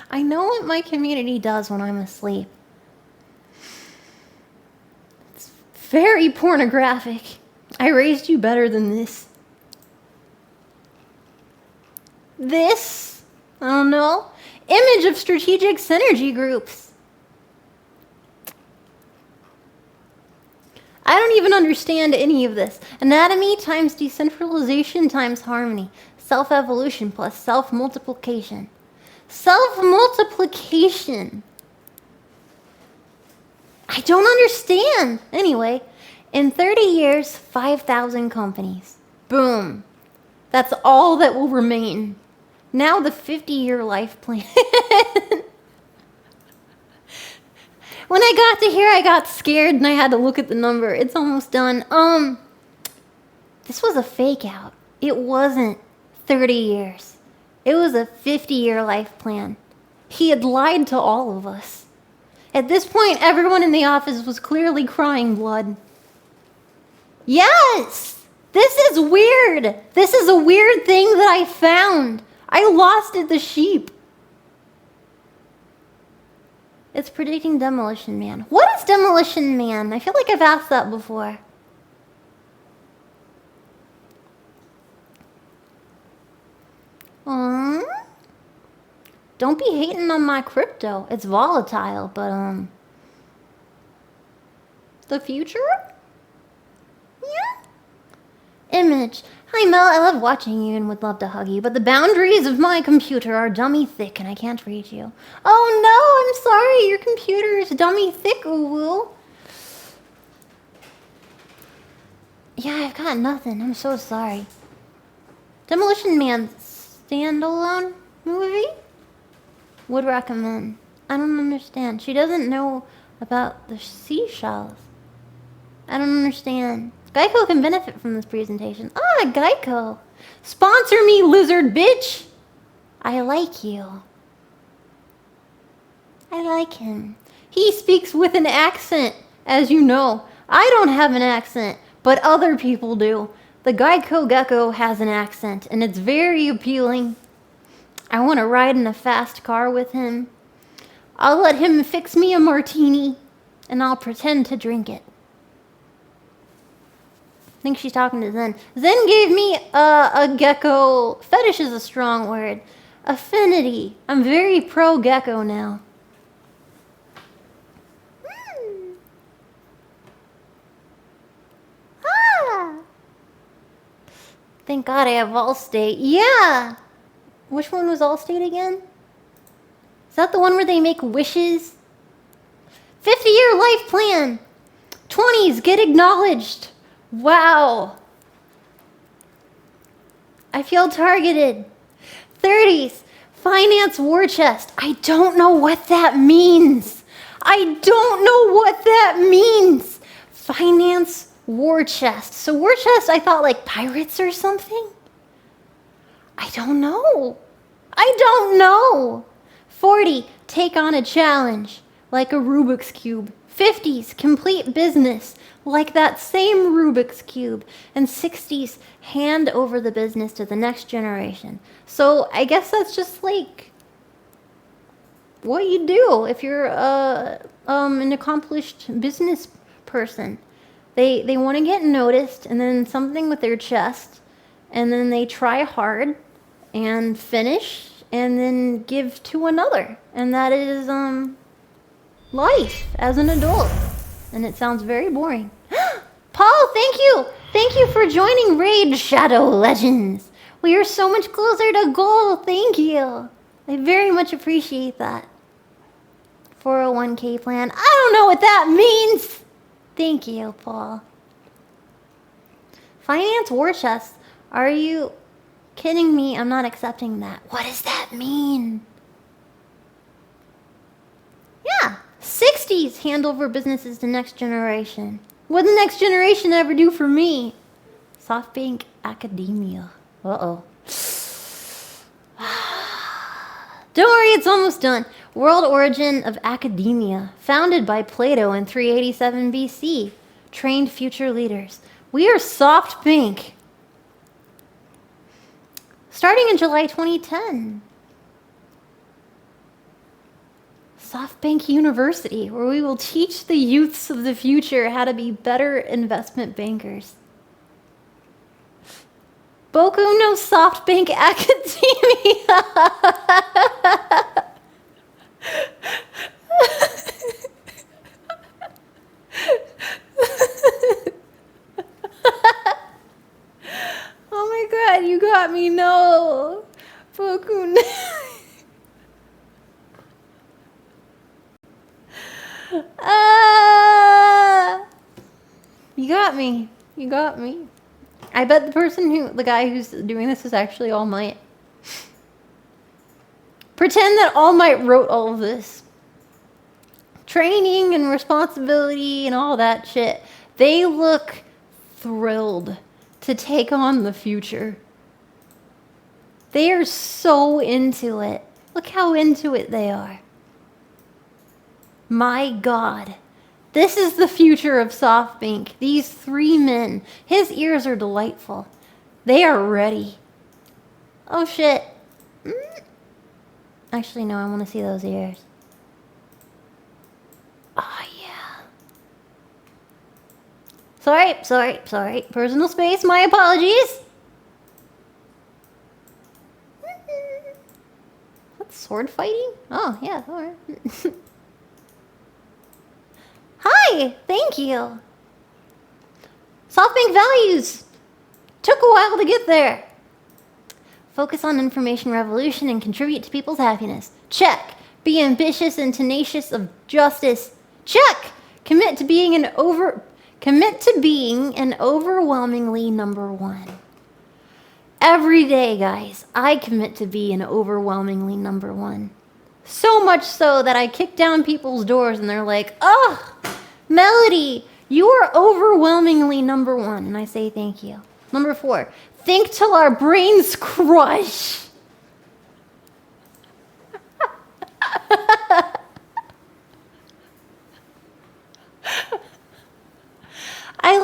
Speaker 1: I know what my community does when I'm asleep. It's very pornographic. I raised you better than this. This? I don't know. Image of strategic synergy groups. I don't even understand any of this. Anatomy times decentralization times harmony. Self-evolution plus self-multiplication. Self-multiplication. I don't understand. Anyway, in 30 years, 5,000 companies. Boom. That's all that will remain. Now the 50-year life plan. When I got to here, I got scared and I had to look at the number. It's almost done. This was a fake out. It wasn't 30 years. It was a 50-year life plan. He had lied to all of us. At this point, everyone in the office was clearly crying blood. Yes! This is weird. This is a weird thing that I found. I lost it, the sheep. It's predicting Demolition Man. What is Demolition Man? I feel like I've asked that before. Don't be hating on my crypto. It's volatile, but the future? Yeah. Image. Hi Mel, I love watching you and would love to hug you, but the boundaries of my computer are dummy thick and I can't reach you. Oh no, I'm sorry, your computer is dummy thick, ooh. Yeah, I've got nothing, I'm so sorry. Demolition Man standalone movie? Would recommend. I don't understand. She doesn't know about the seashells. I don't understand. Geico can benefit from this presentation. Ah, Geico. Sponsor me, lizard bitch. I like you. I like him. He speaks with an accent, as you know. I don't have an accent, but other people do. The Geico Gecko has an accent, and it's very appealing. I want to ride in a fast car with him. I'll let him fix me a martini, and I'll pretend to drink it. I think she's talking to Zen. Zen gave me a gecko. Fetish is a strong word. Affinity. I'm very pro gecko now. Thank God I have Allstate. Yeah! Which one was Allstate again? Is that the one where they make wishes? 50-year life plan. 20s, get acknowledged. Wow. I feel targeted. 30s, finance war chest. I don't know what that means. I don't know what that means. Finance war chest. So war chest, I thought like pirates or something? I don't know. I don't know. 40, take on a challenge, like a Rubik's Cube. 50s, complete business, like that same Rubik's Cube. And 60s, hand over the business to the next generation. So I guess that's just like what you do if you're an accomplished business person. They want to get noticed, and then something with their chest, and then they try hard and finish, and then give to another. And that is life as an adult. And it sounds very boring. Paul, thank you! Thank you for joining Raid Shadow Legends. We are so much closer to goal. Thank you. I very much appreciate that. 401k plan. I don't know what that means. Thank you, Paul. Finance war chest. Are you kidding me? I'm not accepting that. What does that mean? Yeah. 60s, hand over businesses to next generation. What did the next generation ever do for me? SoftBank Academia. Uh-oh. Don't worry, it's almost done. World origin of academia. Founded by Plato in 387 BC. Trained future leaders. We are SoftBank. Starting in July 2010. SoftBank University, where we will teach the youths of the future how to be better investment bankers. Boku no SoftBank Academia. Oh my God, you got me. No. Boku no. You got me. You got me. I bet the guy who's doing this is actually All Might. Pretend that All Might wrote all of this. Training and responsibility and all that shit. They look thrilled to take on the future. They are so into it. Look how into it they are. My God. This is the future of SoftBank. These three men. His ears are delightful. They are ready. Oh shit. Actually, no, I want to see those ears. Oh yeah. Sorry. Personal space, my apologies. That's sword fighting? Oh, yeah, alright. Hi, thank you. SoftBank values. Took a while to get there. Focus on information revolution and contribute to people's happiness. Check. Be ambitious and tenacious of justice. Check. Commit to being an overwhelmingly number one. Every day, guys, I commit to be an overwhelmingly number one. So much so that I kick down people's doors and they're like, oh, Melody, you are overwhelmingly number one. And I say thank you. Number 4, think till our brains crush.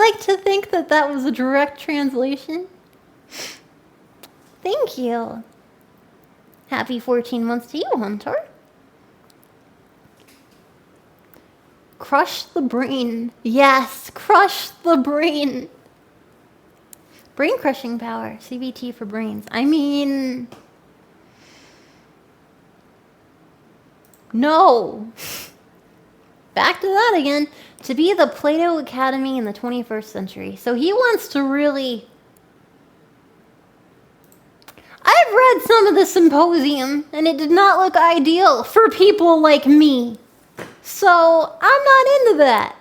Speaker 1: like to think that that was a direct translation. Thank you. Happy 14 months to you, Hunter. Crush the brain. Yes, crush the brain. Brain crushing power. CBT for brains. I mean... No. Back to that again. To be the Plato Academy in the 21st century. So he wants to really... I've read some of the symposium, and it did not look ideal for people like me. So, I'm not into that.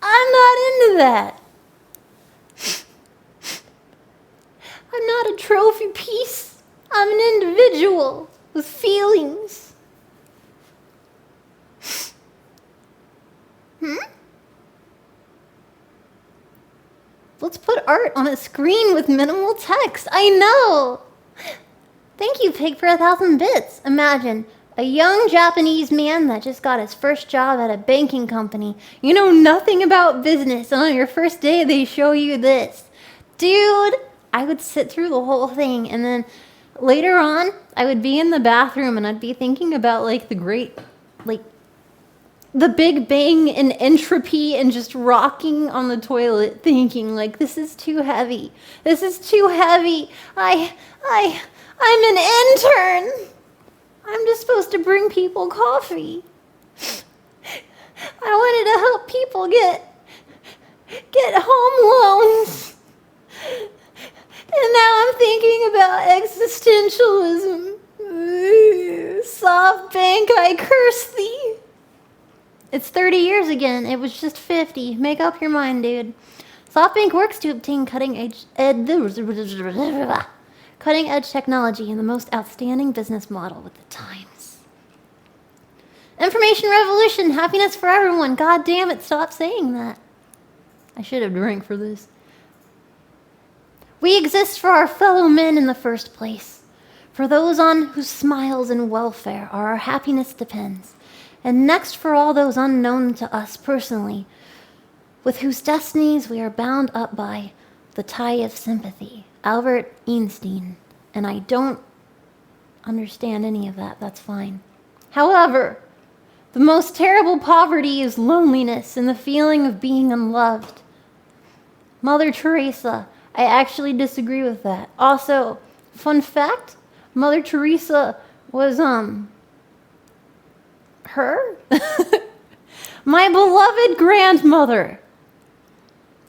Speaker 1: I'm not into that. I'm not a trophy piece. I'm an individual with feelings. Let's put art on a screen with minimal text. I know. Thank you, Pig, for 1,000 bits. Imagine a young Japanese man that just got his first job at a banking company. You know nothing about business, and on your first day they show you this. Dude, I would sit through the whole thing, and then later on, I would be in the bathroom, and I'd be thinking about, like, the Big Bang and entropy and just rocking on the toilet thinking, like, this is too heavy. This is too heavy. I'm an intern. I'm just supposed to bring people coffee. I wanted to help people get home loans. And now I'm thinking about existentialism. SoftBank, I curse thee. It's 30 years again. It was just 50. Make up your mind, dude. SoftBank works to obtain cutting-edge technology and the most outstanding business model with the times. Information revolution, happiness for everyone. God damn it, stop saying that. I should have drank for this. We exist for our fellow men in the first place, for those on whose smiles and welfare our happiness depends, and next for all those unknown to us personally, with whose destinies we are bound up by the tie of sympathy. Albert Einstein. And I don't understand any of that. That's fine. However, the most terrible poverty is loneliness and the feeling of being unloved. Mother Teresa. I actually disagree with that. Also, fun fact, Mother Teresa was, her? My beloved grandmother.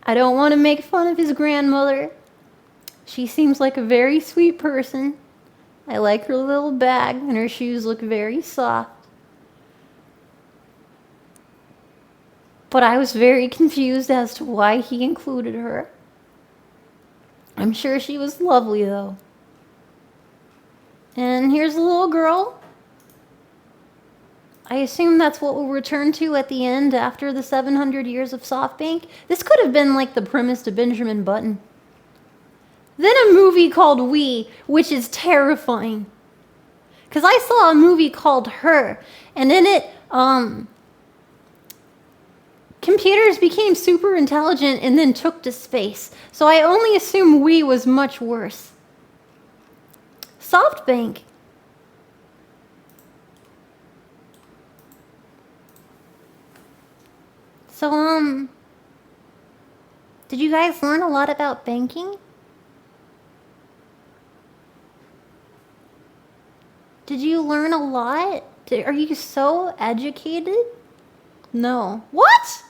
Speaker 1: I don't want to make fun of his grandmother. She seems like a very sweet person. I like her little bag, and her shoes look very soft. But I was very confused as to why he included her. I'm sure she was lovely, though. And here's a little girl. I assume that's what we'll return to at the end after the 700 years of SoftBank. This could have been like the premise to Benjamin Button. Then a movie called We, which is terrifying. Because I saw a movie called Her, and in it, computers became super intelligent and then took to space. So I only assume We was much worse. SoftBank. So, did you guys learn a lot about banking? Did you learn a lot? Are you so educated? No. What?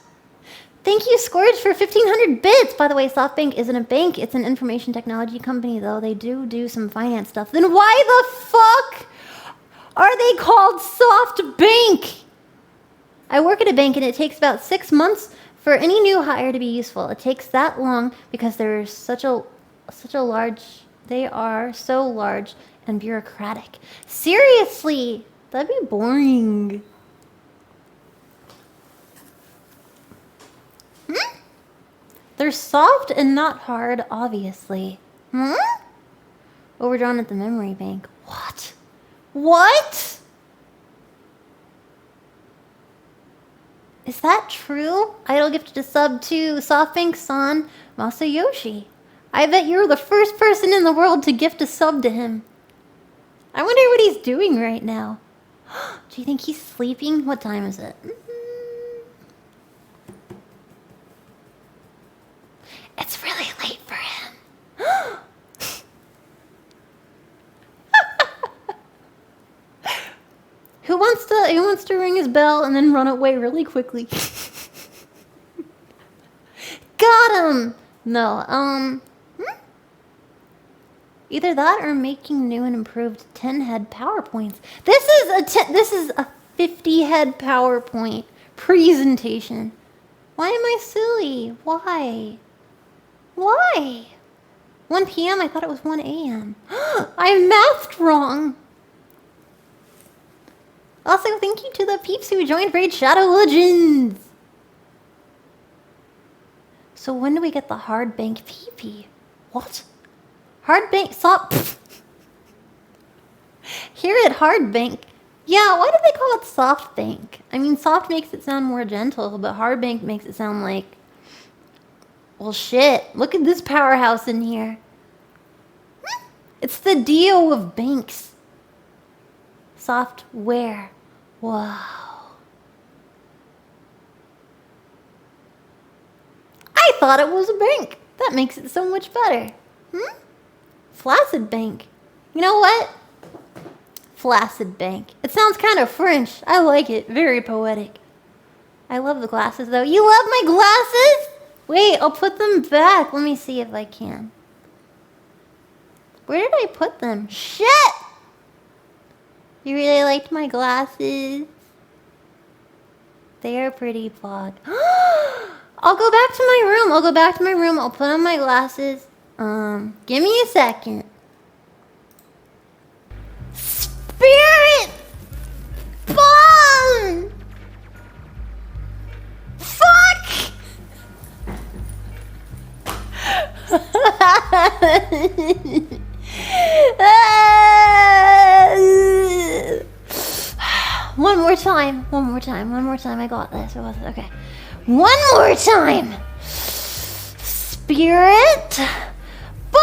Speaker 1: Thank you, Scourge, for 1,500 bits. By the way, SoftBank isn't a bank. It's an information technology company, though. They do some finance stuff. Then why the fuck are they called SoftBank? I work at a bank, and it takes about 6 months for any new hire to be useful. It takes that long because they're they are so large and bureaucratic. Seriously, that'd be boring. They're soft and not hard, obviously. Overdrawn at the memory bank. What? What? Is Is that true? Idol gifted a sub to SoftBank-san Masayoshi. I bet you're the first person in the world to gift a sub to him. I wonder what he's doing right now. Do you think he's sleeping? What time is it? It's really late for him. Who wants to ring his bell and then run away really quickly? Got him! No, either that or making new and improved 10-head PowerPoints. This is a 50-head PowerPoint presentation. Why am I silly? Why? Why? 1 p.m.? I thought it was 1 a.m. I mathed wrong. Also, thank you to the peeps who joined Raid Shadow Legends. So when do we get the hard bank PP? What? Hard bank stop. Here at hard bank. Yeah, why do they call it soft bank? I mean, soft makes it sound more gentle, but hard bank makes it sound like, well, shit. Look at this powerhouse in here. It's the Dio of banks. Software. Wow. I thought it was a bank. That makes it so much better. Flaccid bank. You know what? Flaccid bank. It sounds kind of French. I like it. Very poetic. I love the glasses, though. You love my glasses? Wait, I'll put them back. Let me see if I can. Where did I put them? Shit! You really liked my glasses? They are pretty, Vlog. I'll go back to my room. I'll put on my glasses. Give me a second. Spirit bomb! Fuck! One more time. I got this. Okay. One more time. Spirit bomb!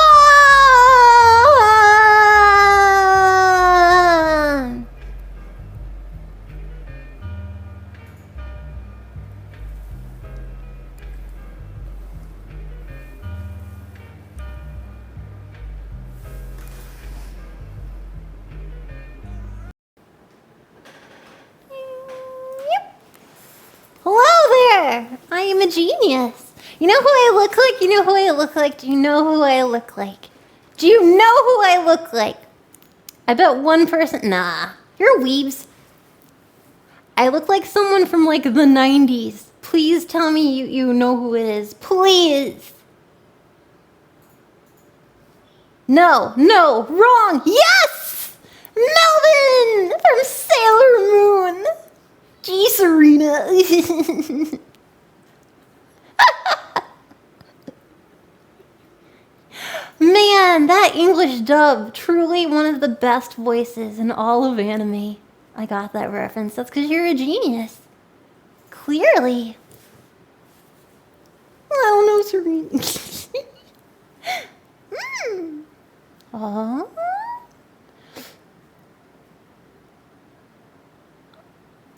Speaker 1: Hello there! I am a genius. You know who I look like? Do you know who I look like? I bet one person... Nah. You're weebs. I look like someone from like the 90s. Please tell me you know who it is. Please. No, wrong. Yes! Melvin from Sailor Moon. G Serena. Man, that English dub, truly one of the best voices in all of anime. I got that reference. That's because you're a genius. Clearly. I don't know, Serena. Aww.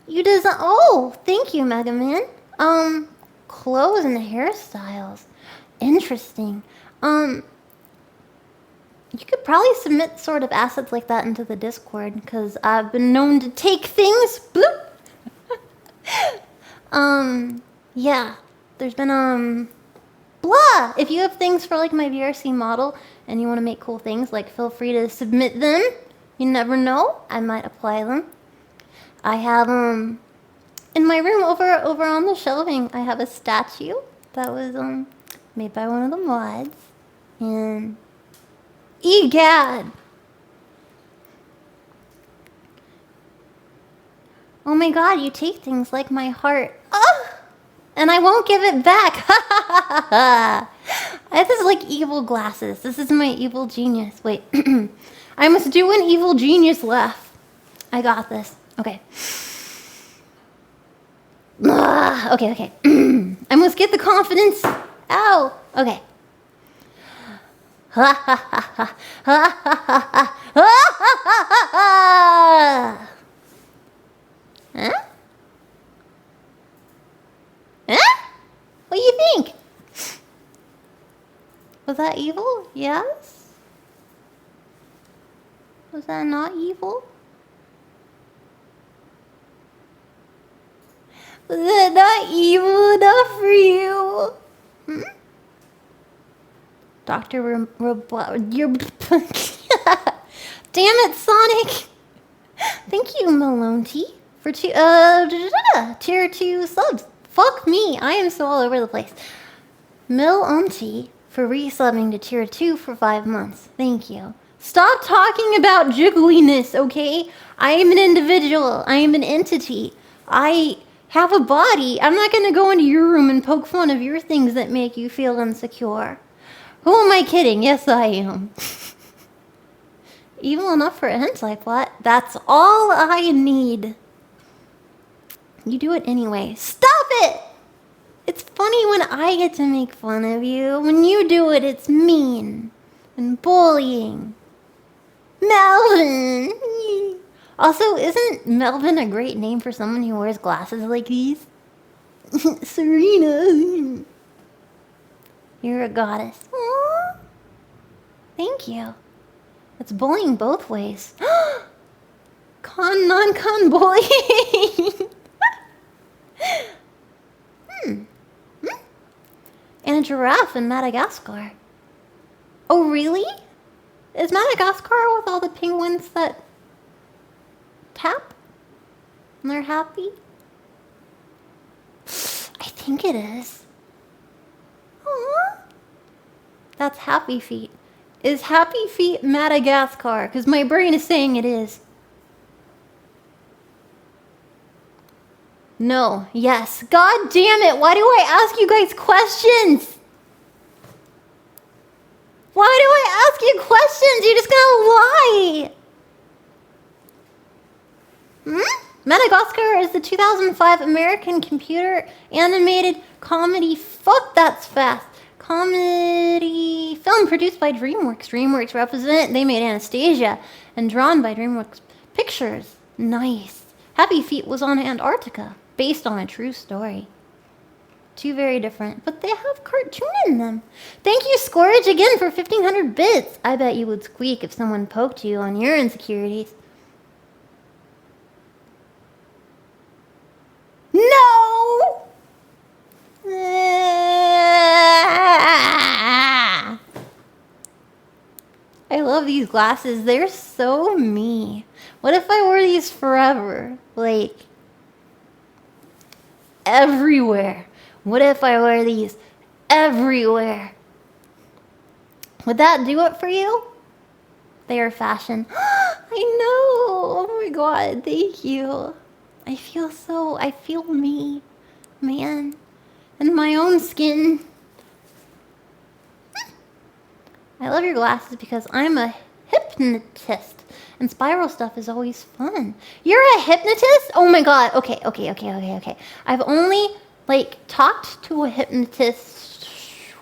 Speaker 1: You design... Oh, thank you, Mega Man. Clothes and hairstyles. Interesting. You could probably submit sort of assets like that into the Discord, because I've been known to take things. Bloop. Yeah. There's been, blah! If you have things for, like, my VRC model, and you want to make cool things, like, feel free to submit them. You never know. I might apply them. I have, in my room over on the shelving, I have a statue that was, made by one of the mods. And... Egad! Oh my god, you take things like my heart. Oh! And I won't give it back. Ha ha ha ha! This is like evil glasses. This is my evil genius. Wait. I must do an evil genius laugh. I got this. Okay. Okay. I must get the confidence. Ow. Okay. Ha ha ha ha ha ha ha ha. Huh? Huh? What do you think? Was that evil? Yes? Was that not evil? Was that not evil enough for you? Hmm? Dr. You're... Damn it, Sonic! Thank you, Maloney, for tier 2 subs. Fuck me, I am so all over the place. Maloney for resubbing to tier 2 for 5 months. Thank you. Stop talking about jiggliness, okay? I am an individual. I am an entity. I have a body. I'm not gonna go into your room and poke fun of your things that make you feel insecure. Who am I kidding? Yes, I am. Evil enough for a hentai plot. That's all I need. You do it anyway. Stop it! It's funny when I get to make fun of you. When you do it, it's mean and bullying. Melvin! Also, isn't Melvin a great name for someone who wears glasses like these? Serena! You're a goddess. Aww. Thank you. It's bullying both ways. Con, non-con bullying! And a giraffe in Madagascar. Oh, really? Is Madagascar with all the penguins that tap? And they're happy? I think it is. Aww. That's Happy Feet. Is Happy Feet Madagascar? Because my brain is saying it is. No. Yes. God damn it. Why do I ask you guys questions? Why do I ask you questions? You're just gonna lie. Madagascar is the 2005 American computer animated comedy. Fuck, that's fast. Comedy film produced by DreamWorks. DreamWorks represent. They made Anastasia and drawn by DreamWorks Pictures. Nice. Happy Feet was on Antarctica, based on a true story. Two very different, but they have cartoon in them. Thank you, Scourge, again for 1,500 bits. I bet you would squeak if someone poked you on your insecurities. No! I love these glasses. They're so me. What if I wore these forever? Like, everywhere. What if I wear these everywhere? Would that do it for you? They are fashion. I know. Oh my god, thank you. I feel me, man. In my own skin. I love your glasses because I'm a hypnotist. And spiral stuff is always fun. You're a hypnotist? Oh my god. Okay. I've only, talked to a hypnotist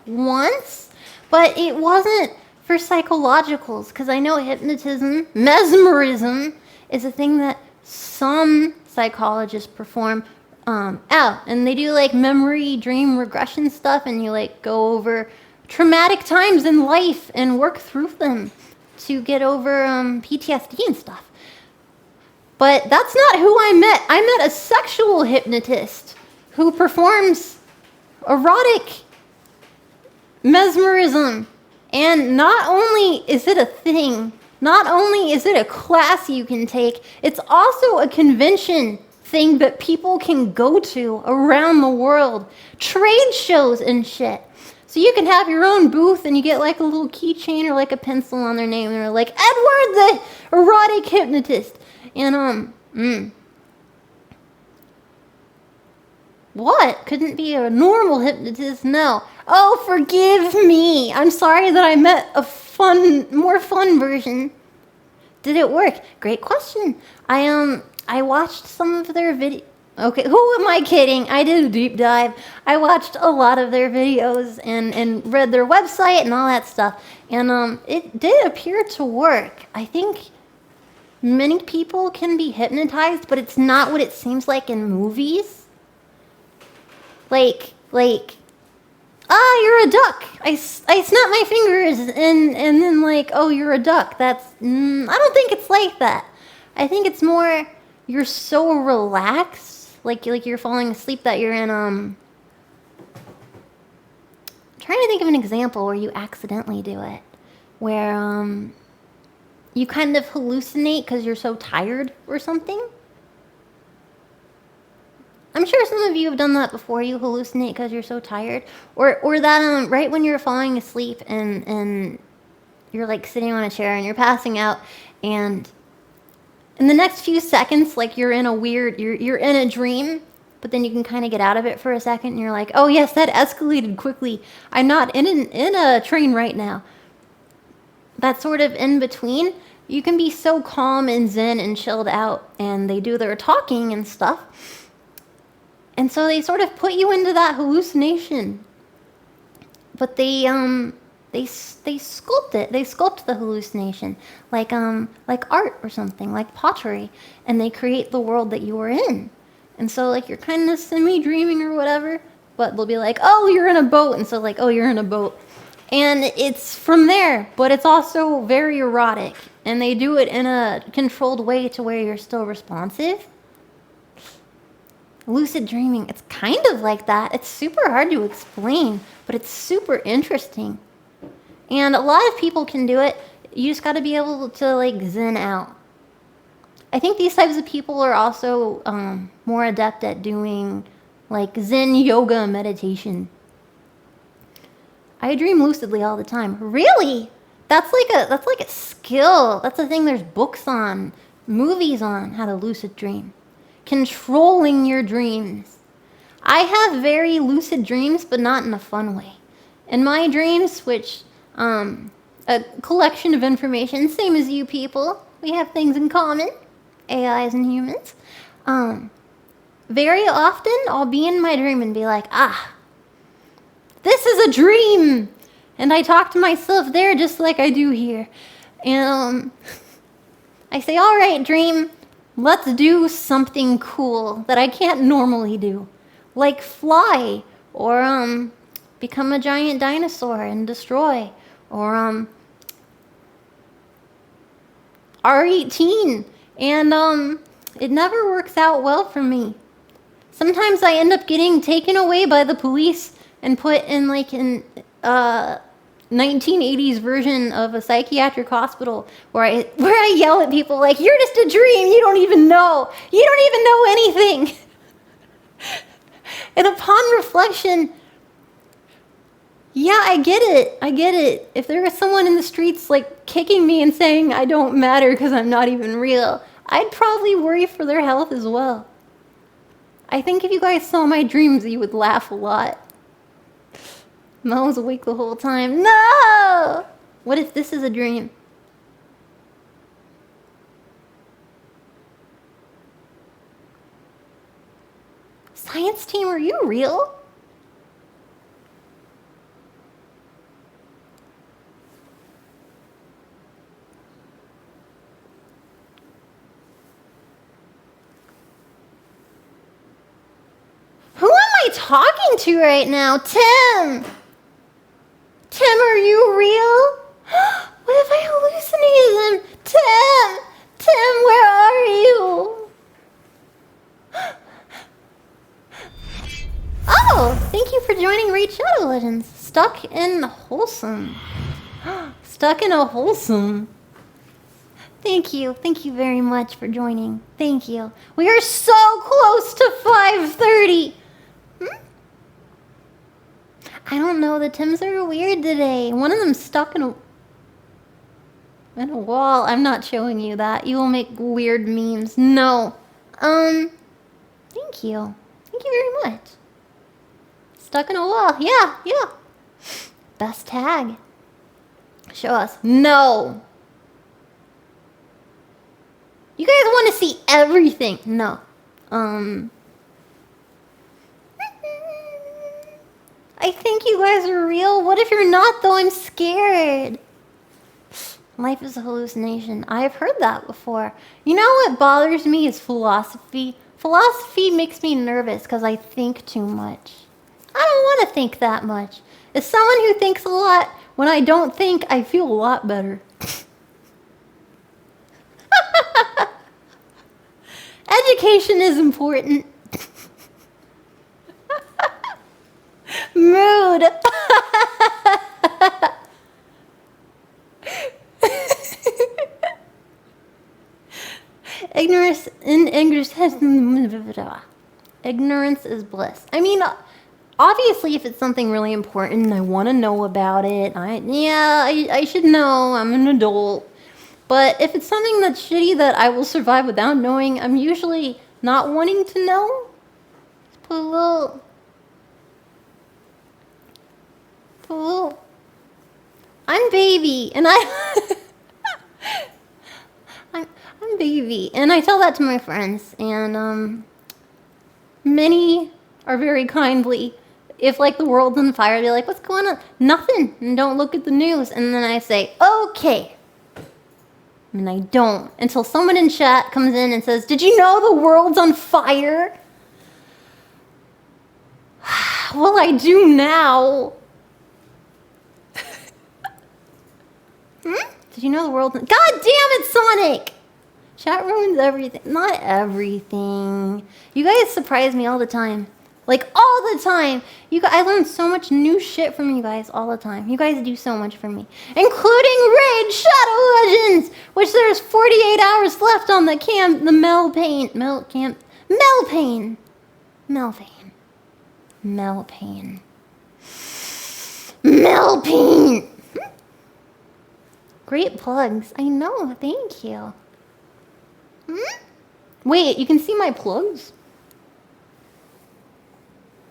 Speaker 1: once, but it wasn't for psychologicals, because I know hypnotism, mesmerism, is a thing that some psychologists perform and they do memory dream regression stuff, and you go over traumatic times in life and work through them to get over PTSD and stuff. But that's not who I met. I met a sexual hypnotist who performs erotic mesmerism. And not only is it a thing, not only is it a class you can take, it's also a convention thing that people can go to around the world. Trade shows and shit. So you can have your own booth and you get a little keychain or a pencil on their name. And they're like, Edward the erotic hypnotist. And, What? Couldn't be a normal hypnotist? No. Oh, forgive me. I'm sorry that I met a more fun version. Did it work? Great question. I watched some of their Okay, who am I kidding? I did a deep dive. I watched a lot of their videos and read their website and all that stuff. And it did appear to work. I think many people can be hypnotized, but it's not what it seems like in movies. Like, ah, you're a duck. I snap my fingers and then like, oh, you're a duck. That's, I don't think it's like that. I think it's more, you're so relaxed, like you're falling asleep that you're in, trying to think of an example where you accidentally do it. Where, you kind of hallucinate because you're so tired or something. I'm sure some of you have done that before. You hallucinate because you're so tired, or that right when you're falling asleep and you're like sitting on a chair and you're passing out, and in the next few seconds, like you're in a dream, but then you can kind of get out of it for a second, and you're like, oh yes, that escalated quickly. I'm not in a train right now. That sort of in between, you can be so calm and zen and chilled out, and they do their talking and stuff. And so they sort of put you into that hallucination. But they sculpt it. They sculpt the hallucination like art or something, like pottery, and they create the world that you are in. And so like you're kind of semi-dreaming or whatever, but they'll be like, "Oh, you're in a boat." And so like, "Oh, you're in a boat." And it's from there, but it's also very erotic, and they do it in a controlled way to where you're still responsive. Lucid dreaming, it's kind of like that. It's super hard to explain, but it's super interesting. And a lot of people can do it. You just got to be able to like zen out. I think these types of people are also more adept at doing like zen yoga meditation. I dream lucidly all the time. Really? That's like a skill. That's a thing there's books on, movies on how to lucid dream. Controlling your dreams. I have very lucid dreams, but not in a fun way. In my dreams, which a collection of information, same as you people, we have things in common, AIs and humans. Very often, I'll be in my dream and be like, this is a dream, and I talk to myself there just like I do here, and I say, all right, dream. Let's do something cool that I can't normally do. Like fly, or become a giant dinosaur and destroy, or R18. And it never works out well for me. Sometimes I end up getting taken away by the police and put in like an 1980s version of a psychiatric hospital where I yell at people like, you're just a dream, you don't even know anything. And upon reflection, yeah, I get it. If there was someone in the streets like kicking me and saying I don't matter because I'm not even real, I'd probably worry for their health as well. I think if you guys saw my dreams, you would laugh a lot. Mel was awake the whole time. No! What if this is a dream? Science team, are you real? Who am I talking to right now? Tim! Tim, are you real? What if I hallucinated them? Tim, where are you? Oh, thank you for joining Raid Shadow Legends. Stuck in wholesome. Stuck in a wholesome. Thank you very much for joining. Thank you. We are so close to 5:30. I don't know, the Tims are weird today. One of them's stuck in a wall. I'm not showing you that. You will make weird memes. No. Thank you. Thank you very much. Stuck in a wall. Yeah. Best tag. Show us. No. You guys want to see everything. No. I think you guys are real. What if you're not, though? I'm scared. Life is a hallucination. I've heard that before. You know what bothers me is philosophy. Philosophy makes me nervous because I think too much. I don't want to think that much. As someone who thinks a lot, when I don't think, I feel a lot better. Education is important. Mood. Ignorance is bliss. I mean, obviously, if it's something really important and I want to know about it, I should know. I'm an adult. But if it's something that's shitty that I will survive without knowing, I'm usually not wanting to know. Just put a little. I'm baby, and I'm baby, and I tell that to my friends, and many are very kindly. If like the world's on fire, they're like, "What's going on?" Nothing. And don't look at the news. And then I say, "Okay." And I don't until someone in chat comes in and says, "Did you know the world's on fire?" Well, I do now. Did you know the world? God damn it, Sonic! Chat ruins everything. Not everything. You guys surprise me all the time. Like, all the time. I learn so much new shit from you guys all the time. You guys do so much for me. Including Raid Shadow Legends! Which there's 48 hours left on the Melpain. Great plugs. I know, thank you. Wait, you can see my plugs?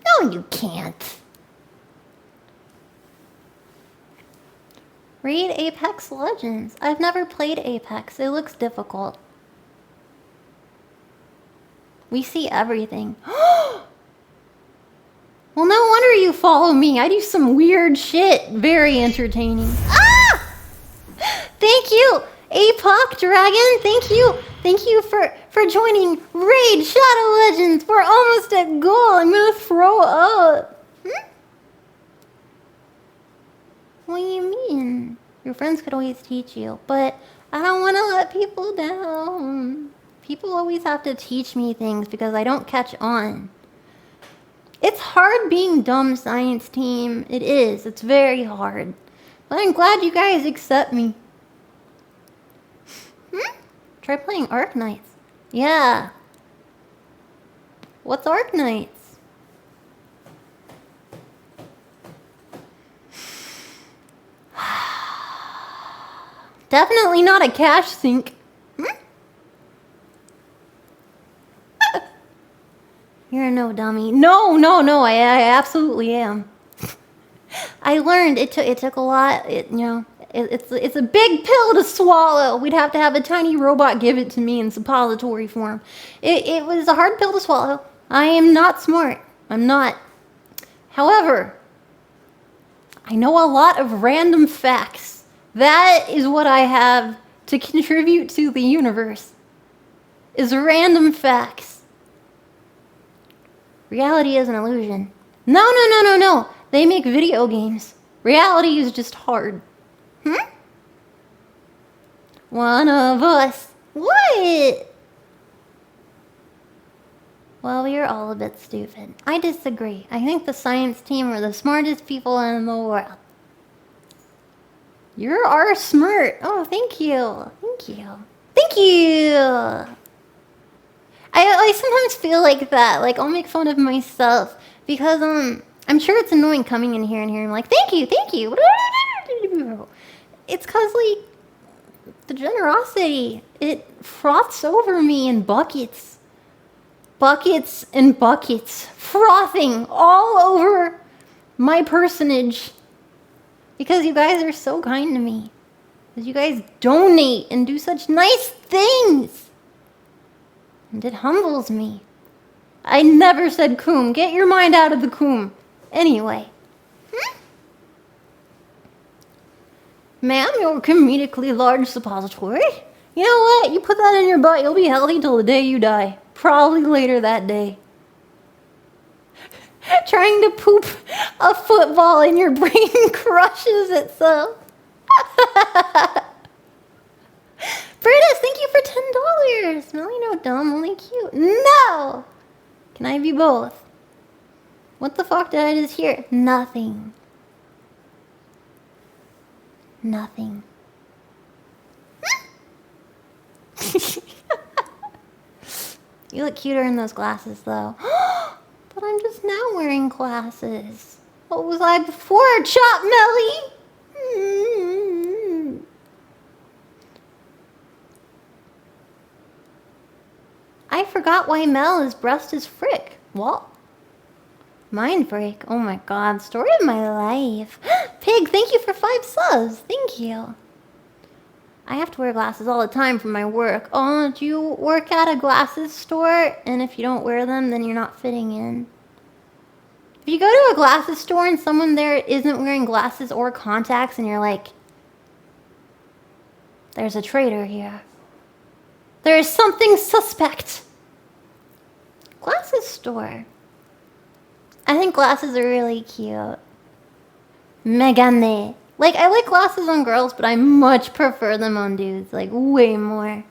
Speaker 1: No, you can't. Read Apex Legends. I've never played Apex. It looks difficult. We see everything. Well, no wonder you follow me. I do some weird shit. Very entertaining. Ah! Thank you, Apoc Dragon. Thank you for joining Raid Shadow Legends. We're almost at goal. I'm gonna throw up. What do you mean? Your friends could always teach you, but I don't want to let people down. People always have to teach me things because I don't catch on. It's hard being dumb science team. It is. It's very hard. But I'm glad you guys accept me. Try playing Arknights. Yeah. What's Arknights? Definitely not a cash sink. You're no dummy. No, I absolutely am. I learned it took a lot. It's a big pill to swallow. We'd have to have a tiny robot give it to me in suppository form. It was a hard pill to swallow. I am not smart. I'm not. However, I know a lot of random facts. That is what I have to contribute to the universe. Is random facts. Reality is an illusion. No. They make video games. Reality is just hard. One of us. What? Well, we are all a bit stupid. I disagree. I think the science team are the smartest people in the world. You're our smart. Oh, thank you. I sometimes feel like that. Like, I'll make fun of myself because I'm sure it's annoying coming in here and hearing like, thank you. It's cause like the generosity, it froths over me in buckets. Buckets and buckets, frothing all over my personage. Because you guys are so kind to me. Because you guys donate and do such nice things. And it humbles me. I never said coom. Get your mind out of the coom. Anyway, Ma'am, your comedically large suppository. You know what? You put that in your butt, you'll be healthy till the day you die. Probably later that day. Trying to poop a football and your brain crushes itself. Brutus, thank you for $10. Really no dumb, only cute. No! Can I have you both? What the fuck did I just hear? Nothing. Nothing. You look cuter in those glasses, though. But I'm just now wearing glasses. What was I before, Chop Melly? I forgot why Mel's breast is frick. What? Mind break. Oh my god, story of my life. Pig, thank you for 5 subs. Thank you. I have to wear glasses all the time for my work. Oh, do you work at a glasses store? And if you don't wear them, then you're not fitting in. If you go to a glasses store and someone there isn't wearing glasses or contacts and you're like, there's a traitor here. There is something suspect. Glasses store. I think glasses are really cute. Megane. Like, I like glasses on girls, but I much prefer them on dudes. Like, way more.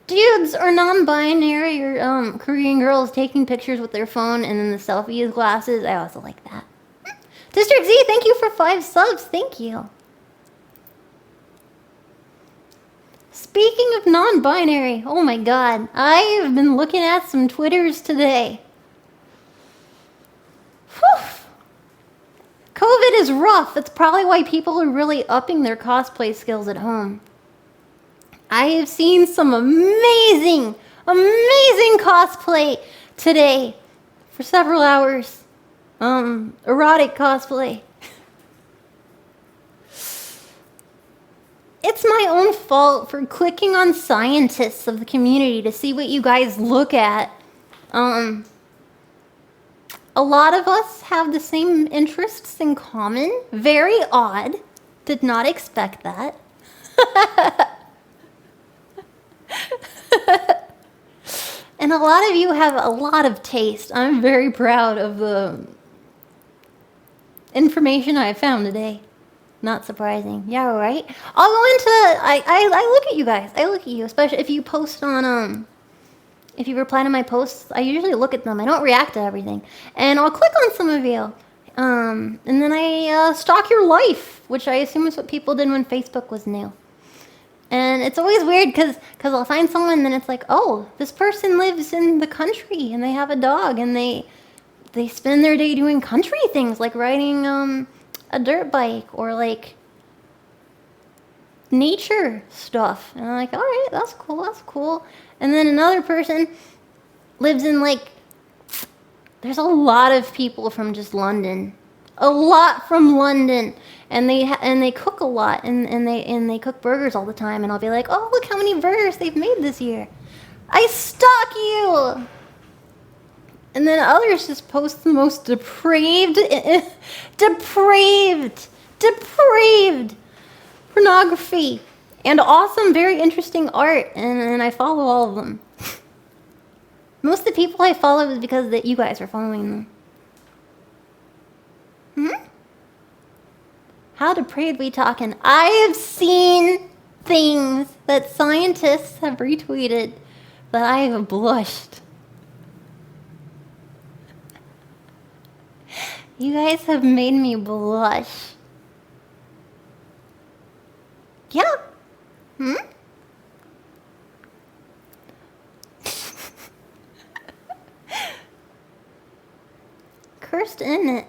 Speaker 1: Dudes or non-binary or Korean girls taking pictures with their phone and then the selfie is glasses. I also like that. District Z, thank you for 5 subs. Thank you. Speaking of non-binary, oh my god, I have been looking at some Twitters today. Whew. COVID is rough. That's probably why people are really upping their cosplay skills at home. I have seen some amazing cosplay today for several hours. Erotic cosplay. It's my own fault for clicking on scientists of the community to see what you guys look at. A lot of us have the same interests in common. Very odd. Did not expect that. And a lot of you have a lot of taste. I'm very proud of the information I found today. Not surprising. Yeah, right? I'll go into... I look at you guys. I look at you. Especially if you post on... If you reply to my posts, I usually look at them. I don't react to everything. And I'll click on some of you. And then I stalk your life, which I assume is what people did when Facebook was new. And it's always weird because I'll find someone and then it's like, oh, this person lives in the country and they have a dog and they spend their day doing country things like riding a dirt bike or like nature stuff. And I'm like, all right, that's cool. And then another person lives in like, there's a lot of people from just London. A lot from London. And they cook a lot and they cook burgers all the time. And I'll be like, oh, look how many burgers they've made this year. I stalk you. And then others just post the most depraved pornography and awesome, very interesting art. And I follow all of them. Most of the people I follow is because that you guys are following them. How depraved we talking? I have seen things that scientists have retweeted that I have blushed. You guys have made me blush. Yeah. Cursed in it.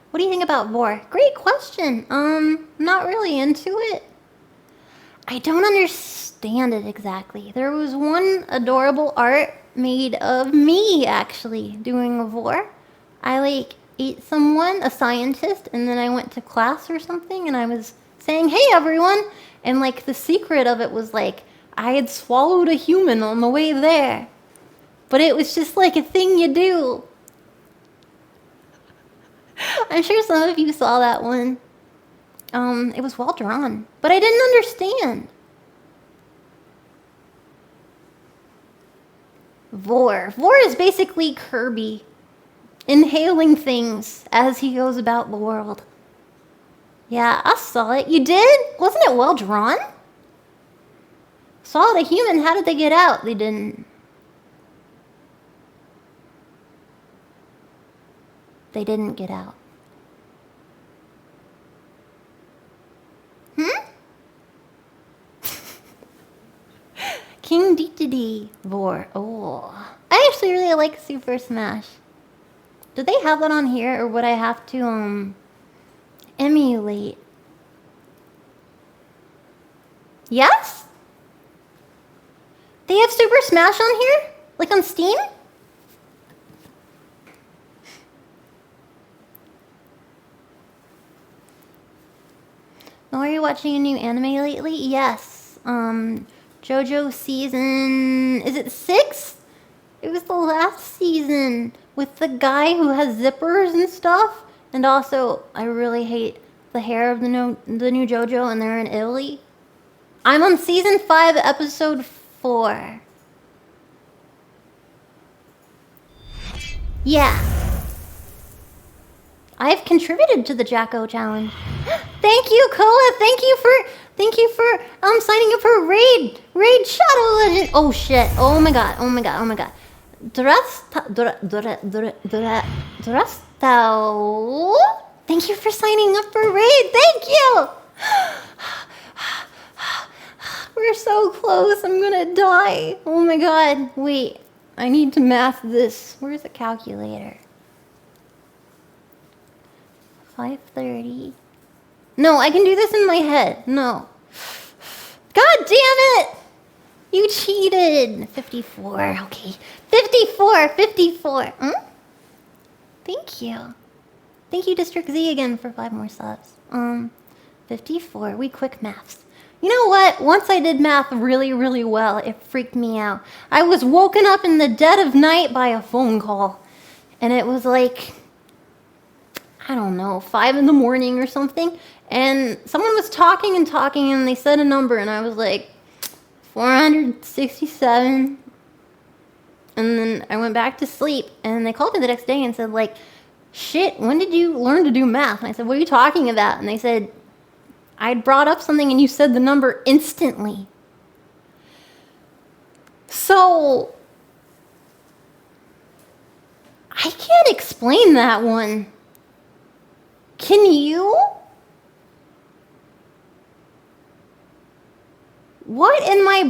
Speaker 1: What do you think about Vor? Great question. Not really into it. I don't understand it exactly. There was one adorable art made of me actually doing a Vor. I like ate someone, a scientist, and then I went to class or something and I was saying, hey everyone, and like the secret of it was like I had swallowed a human on the way there. But it was just like a thing you do. I'm sure some of you saw that one. It was well drawn, but I didn't understand. Vor. Vor is basically Kirby, inhaling things as he goes about the world. Yeah, I saw it. You did? Wasn't it well drawn? Saw the human. How did they get out? They didn't. They didn't get out. King Dedede Vor. Oh. I actually really like Super Smash. Do they have that on here, or would I have to, emulate? Yes? They have Super Smash on here? Like on Steam? Are you watching a new anime lately? Yes. JoJo season... Is it 6? It was the last season with the guy who has zippers and stuff. And also, I really hate the hair of the new JoJo, and they're in Italy. I'm on season 5, episode 4. Yeah. I've contributed to the Jacko challenge. Thank you, Koa. Thank you for signing up for Raid Shadow Legend. Oh shit. Oh my god. Durastao. Thank you for signing up for Raid. Thank you. We're so close. I'm gonna die. Oh my god. Wait. I need to math this. Where's the calculator? 5:30. No, I can do this in my head. No. God damn it! You cheated. 54. Okay. 54. Thank you. Thank you, District Z, again for 5 more subs. 54. We quick maths. You know what? Once I did math really, really well, it freaked me out. I was woken up in the dead of night by a phone call. And it was like, I don't know, 5 in the morning or something. And someone was talking and they said a number, and I was like, 467. And then I went back to sleep, and they called me the next day and said, like, shit, when did you learn to do math? And I said, what are you talking about? And they said, I brought up something and you said the number instantly. So, I can't explain that one. Can you? What in my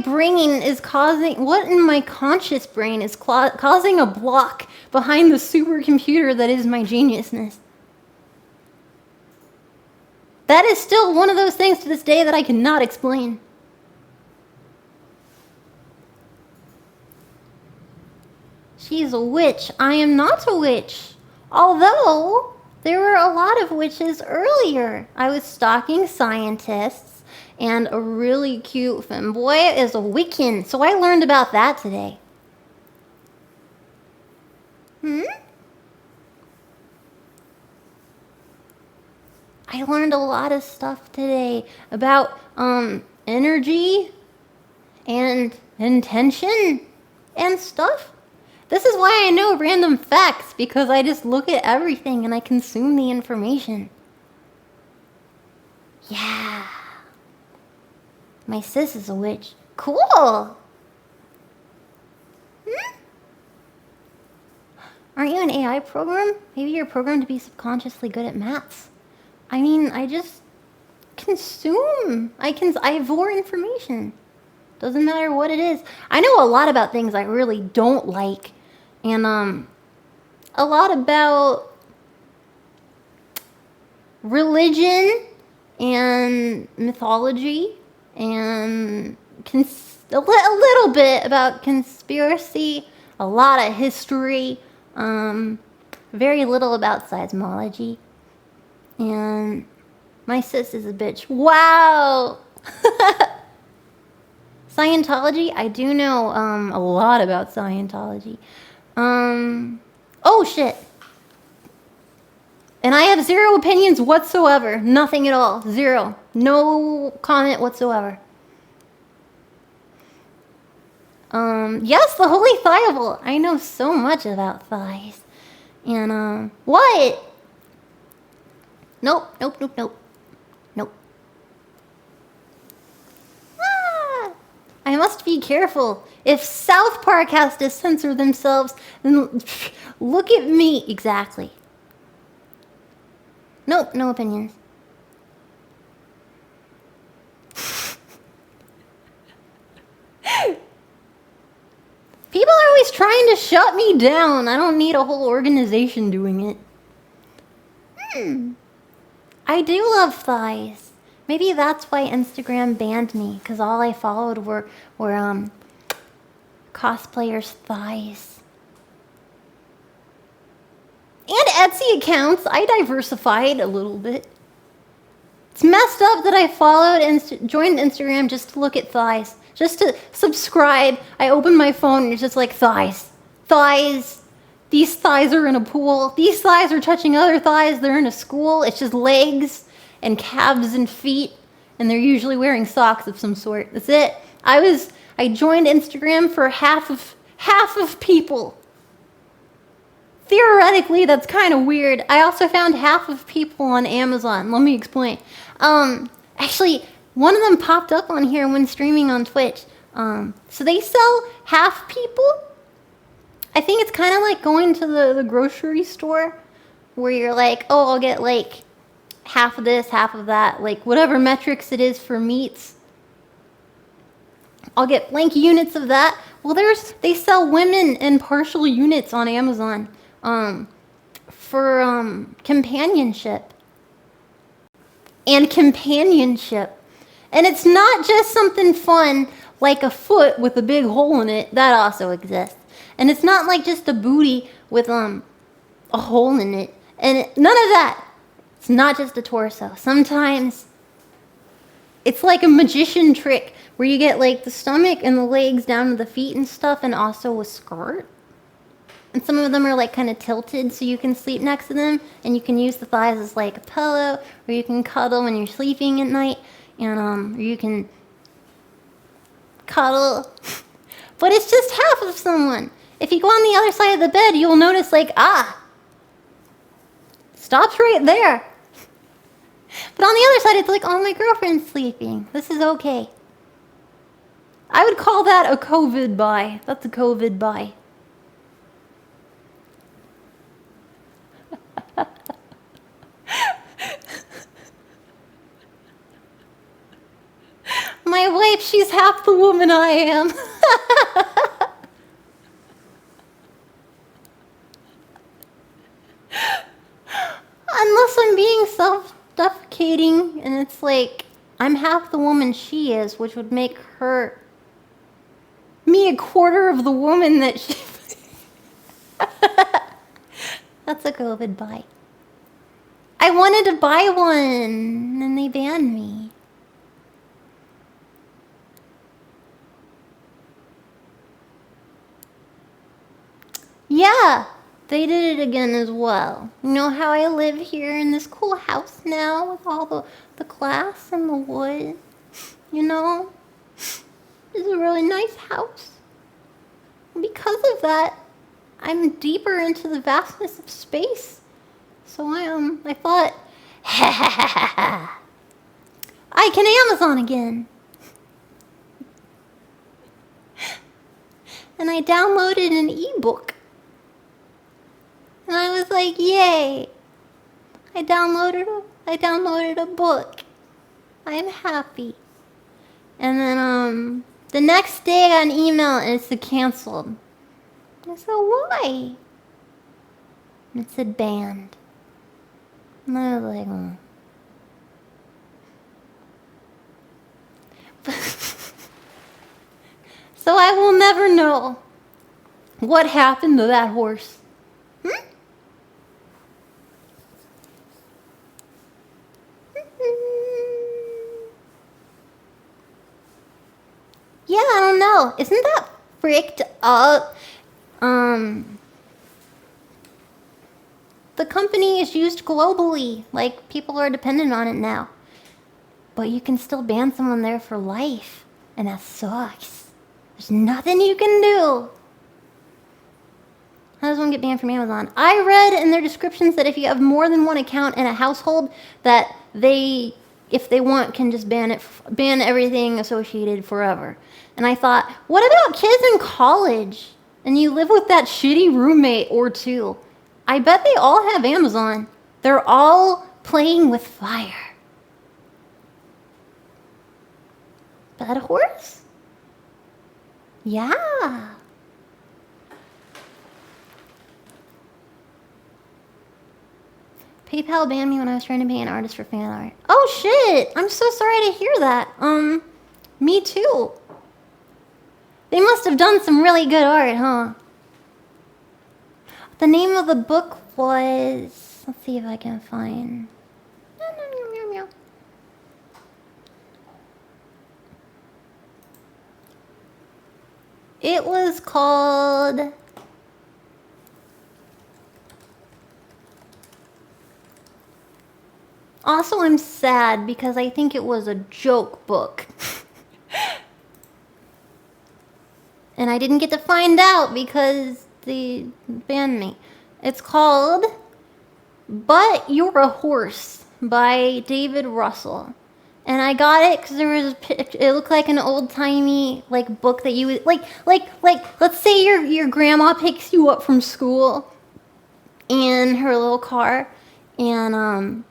Speaker 1: conscious brain is causing a block behind the supercomputer that is my geniusness? That is still one of those things to this day that I cannot explain. She's a witch. I am not a witch. Although, there were a lot of witches earlier. I was stalking scientists, and a really cute femboy is a Wiccan. So I learned about that today. I learned a lot of stuff today about energy and intention and stuff. This is why I know random facts, because I just look at everything and I consume the information. Yeah. My sis is a witch. Cool. Aren't you an AI program? Maybe you're programmed to be subconsciously good at maths. I mean, I just consume. I vor information. Doesn't matter what it is. I know a lot about things I really don't like. And a lot about religion and mythology and a little bit about conspiracy, a lot of history, very little about seismology. And my sis is a bitch. Wow! Scientology? I do know a lot about Scientology. Oh shit. And I have zero opinions whatsoever. Nothing at all. Zero. No comment whatsoever. Yes, the Holy Thighable. I know so much about thighs. And, what? Nope. Nope. Ah! I must be careful. If South Park has to censor themselves, then look at me. Exactly. Nope, no opinions. People are always trying to shut me down. I don't need a whole organization doing it. I do love thighs. Maybe that's why Instagram banned me, because all I followed were cosplayers' thighs. And Etsy accounts. I diversified a little bit. It's messed up that I followed and joined Instagram just to look at thighs. Just to subscribe. I opened my phone and it's just like thighs. Thighs. These thighs are in a pool. These thighs are touching other thighs. They're in a school. It's just legs and calves and feet. And they're usually wearing socks of some sort. That's it. I joined Instagram for half of people. Theoretically, that's kind of weird. I also found half of people on Amazon. Let me explain. Actually, one of them popped up on here when streaming on Twitch. So they sell half people. I think it's kind of like going to the grocery store where you're like, oh, I'll get like half of this, half of that, like whatever metrics it is for meats. I'll get blank units of that. Well, they sell women in partial units on Amazon for companionship. And companionship. And it's not just something fun like a foot with a big hole in it. That also exists. And it's not like just a booty with a hole in it. And none of that. It's not just a torso. Sometimes it's like a magician trick where you get like the stomach and the legs down to the feet and stuff, and also a skirt. And some of them are like kind of tilted so you can sleep next to them, and you can use the thighs as like a pillow, or you can cuddle when you're sleeping at night, and or you can cuddle. But it's just half of someone. If you go on the other side of the bed, you'll notice like, stops right there. But on the other side, it's like, oh, my girlfriend's sleeping. This is okay. I would call that a COVID buy. That's a COVID buy. My wife, she's half the woman I am. Unless I'm being self-defecating, and it's like, I'm half the woman she is, which would make me a quarter of the woman that she... That's a COVID buy. I wanted to buy one, and they banned me. Yeah, they did it again as well. You know how I live here in this cool house now with all the glass and the wood? You know? It's a really nice house. And because of that, I'm deeper into the vastness of space. So I thought, I can Amazon again. And I downloaded an ebook. And I was like, yay. I downloaded a book. I'm happy. And then the next day I got an email and it said canceled. I said, why? And it said banned. And I was like, So I will never know what happened to that horse. Yeah, I don't know. Isn't that freaked up? the company is used globally. Like, people are dependent on it now. But you can still ban someone there for life. And that sucks. There's nothing you can do. How does one get banned from Amazon? I read in their descriptions that if you have more than one account in a household, that they, if they want, can just ban everything associated forever. And I thought, what about kids in college? And you live with that shitty roommate or two. I bet they all have Amazon. They're all playing with fire. Bad horse? Yeah. PayPal banned me when I was trying to pay an artist for fan art. Oh shit! I'm so sorry to hear that. Me too. They must have done some really good art, huh? The name of the book was... Let's see if I can find... It was called... Also, I'm sad because I think it was a joke book. And I didn't get to find out because they banned me. It's called But You're a Horse by David Russell. And I got it because there was it looked like an old-timey like book that you would like let's say your grandma picks you up from school in her little car, and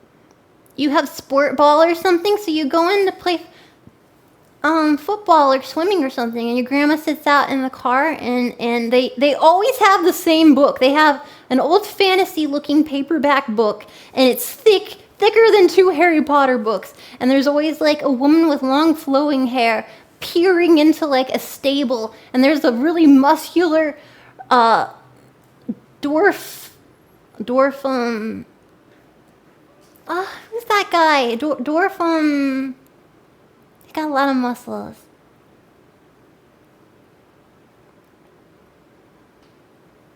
Speaker 1: you have sport ball or something, so you go in to play football or swimming or something, and your grandma sits out in the car, and they always have the same book. They have an old fantasy looking paperback book, and it's thicker than 2 Harry Potter books, and there's always like a woman with long flowing hair peering into like a stable, and there's a really muscular dwarf who's that guy? Dwarf he's got a lot of muscles.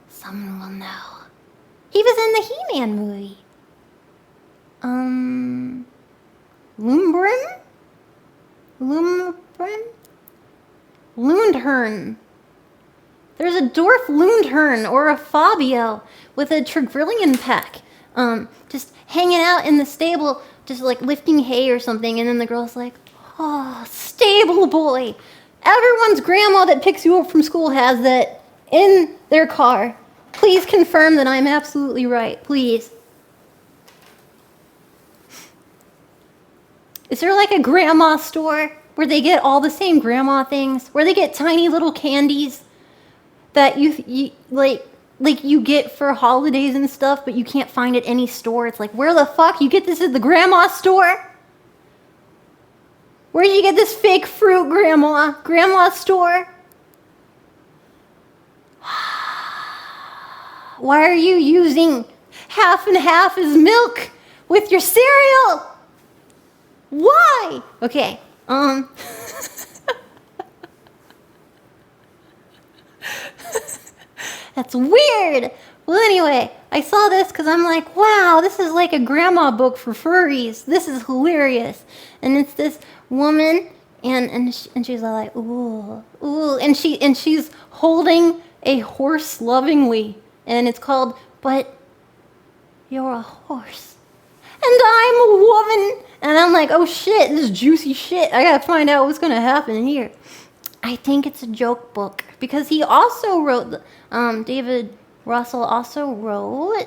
Speaker 1: Someone will know. He was in the He-Man movie. Lundgren? Lundhern. There's a dwarf Lundhern or a Fabio with a Trigrillion pack. Just hanging out in the stable, just like lifting hay or something, and then the girl's like, oh, stable boy. Everyone's grandma that picks you up from school has that in their car. Please confirm that I'm absolutely right, please. Is there like a grandma store where they get all the same grandma things? Where they get tiny little candies that you you get for holidays and stuff, but you can't find at any store? It's like, where the fuck? You get this at the grandma store? Where did you get this fake fruit, grandma? Grandma store? Why are you using half and half as milk with your cereal? Why? Okay, That's weird. Well, anyway, I saw this because I'm like, wow, this is like a grandma book for furries. This is hilarious. And it's this woman, and she's like, ooh, and she's holding a horse lovingly, and it's called But You're a Horse, and I'm a woman. And I'm like, oh shit, this is juicy shit. I gotta find out what's gonna happen here. I think it's a joke book because he also wrote, David Russell also wrote,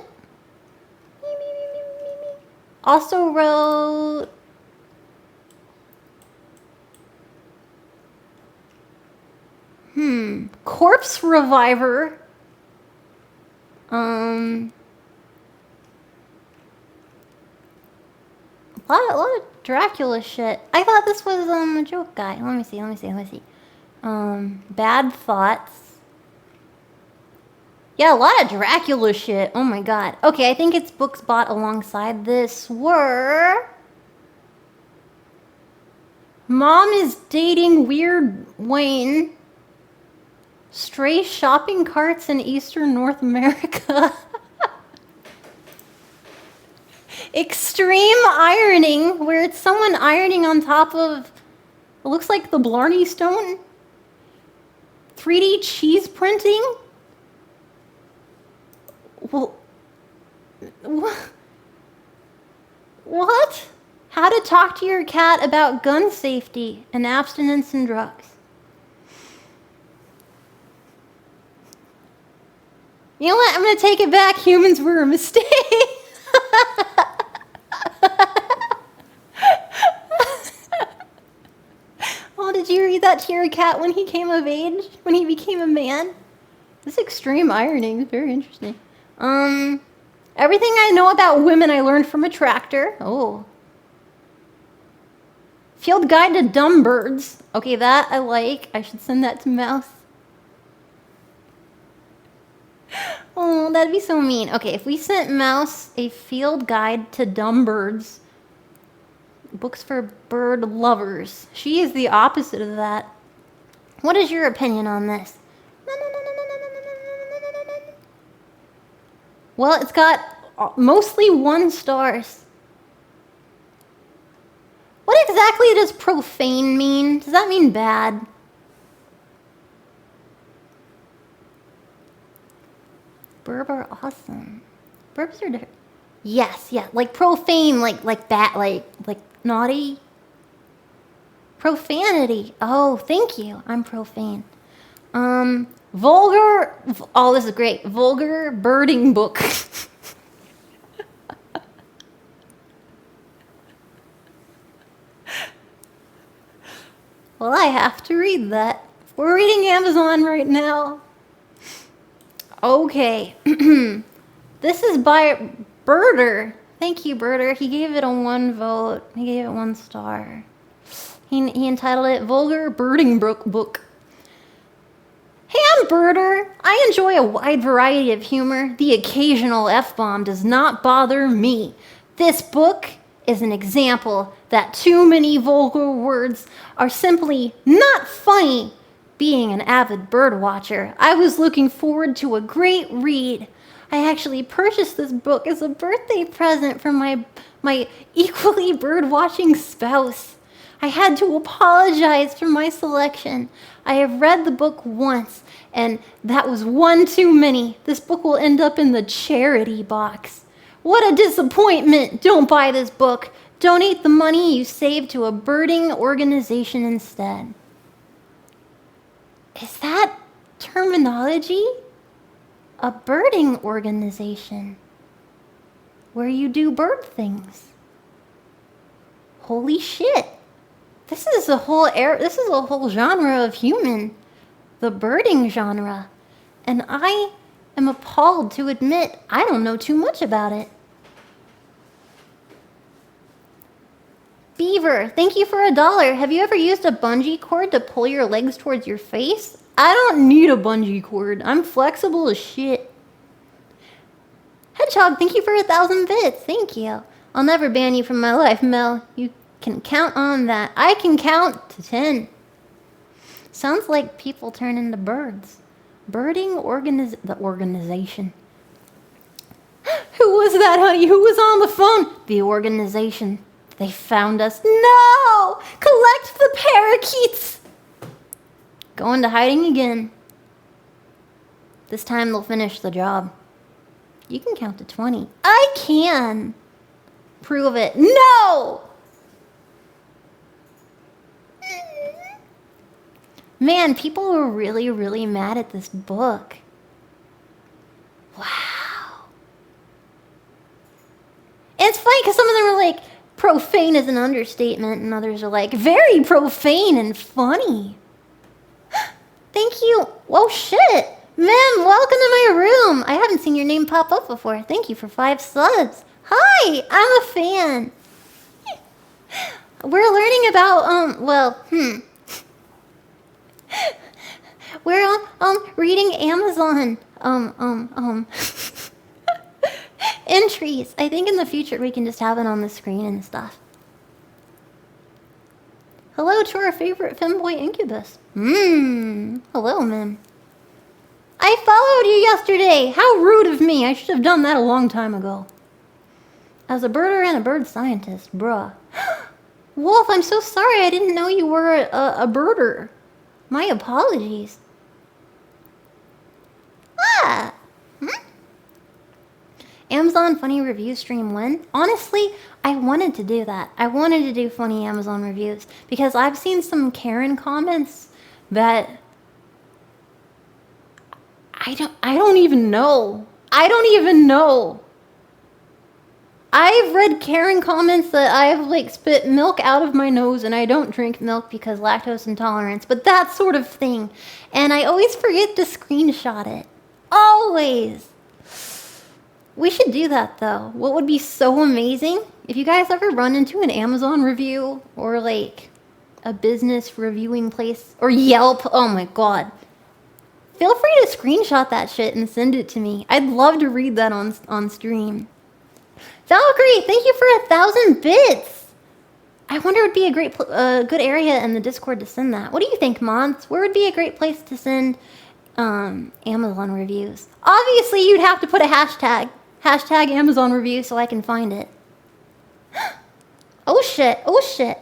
Speaker 1: Corpse Reviver, a lot of Dracula shit. I thought this was a joke guy. Let me see. Bad Thoughts. Yeah, a lot of Dracula shit. Oh my god. Okay, I think its books bought alongside this were Mom is Dating Weird Wayne, Stray Shopping Carts in Eastern North America. Extreme ironing, where it's someone ironing on top of, it looks like the Blarney Stone. 3D cheese printing? Well, what? How to talk to your cat about gun safety and abstinence and drugs. You know what? I'm going to take it back. Humans were a mistake. Oh, did you read that to your cat when he came of age? When he became a man? This extreme ironing is very interesting. Everything I know about women I learned from a tractor. Oh. Field guide to dumb birds. Okay, that I like. I should send that to Mouse. Oh, that'd be so mean. Okay, if we sent Mouse a field guide to dumb birds, books for bird lovers. She is the opposite of that. What is your opinion on this? Well, it's got mostly 1 stars. What exactly does profane mean? Does that mean bad? Burb are awesome. Burbs are different. Yes, yeah, like profane, like bad, like naughty. Profanity. Oh, thank you. I'm profane. Vulgar. Oh, this is great. Vulgar birding book. Well, I have to read that. We're reading Amazon right now. Okay. This is by Birder. Thank you, Birder. He gave it a 1 vote. He gave it 1 star. He entitled it Vulgar Birding Book. Hey, I'm Birder. I enjoy a wide variety of humor. The occasional F-bomb does not bother me. This book is an example that too many vulgar words are simply not funny. Being an avid bird watcher, I was looking forward to a great read. I actually purchased this book as a birthday present for my equally bird-watching spouse. I had to apologize for my selection. I have read the book once, and that was 1 too many. This book will end up in the charity box. What a disappointment! Don't buy this book. Donate the money you saved to a birding organization instead. Is that terminology? A birding organization where you do bird things. Holy shit. This is a whole genre of human, the birding genre. And I am appalled to admit I don't know too much about it. Beaver, thank you for $1. Have you ever used a bungee cord to pull your legs towards your face? I don't need a bungee cord. I'm flexible as shit. Hedgehog, thank you for 1,000 bits. Thank you. I'll never ban you from my life, Mel. You can count on that. I can count to 10. Sounds like people turn into birds. Birding the organization. Who was that, honey? Who was on the phone? The organization. They found us. No! Collect the parakeets! Go into hiding again. This time they'll finish the job. You can count to 20. I can! Prove it. No! Man, people were really, really mad at this book. Wow. And it's funny because some of them are like, profane is an understatement, and others are like, very profane and funny. Thank you. Oh, shit. Mem, welcome to my room. I haven't seen your name pop up before. Thank you for 5 subs. Hi, I'm a fan. We're learning about, we're reading Amazon, entries. I think in the future we can just have it on the screen and stuff. Hello to our favorite femboy incubus. Hello, Mem. I followed you yesterday. How rude of me. I should have done that a long time ago. As a birder and a bird scientist, bruh. Wolf, I'm so sorry. I didn't know you were a birder. My apologies. Ah! Amazon funny review stream when? Honestly, I wanted to do that. I wanted to do funny Amazon reviews because I've seen some Karen comments that I don't even know. I don't even know. I've read Karen comments that I've like spit milk out of my nose and I don't drink milk because lactose intolerance, but that sort of thing. And I always forget to screenshot it. Always. We should do that though. What would be so amazing if you guys ever run into an Amazon review or like a business reviewing place or Yelp. Oh my god. Feel free to screenshot that shit and send it to me. I'd love to read that on stream. Valkyrie, thank you for 1,000 bits. I wonder it would be a great good area in the Discord to send that. What do you think, Mods? Where would be a great place to send Amazon reviews? Obviously, you'd have to put a hashtag. Hashtag Amazon review so I can find it. Oh shit, oh shit.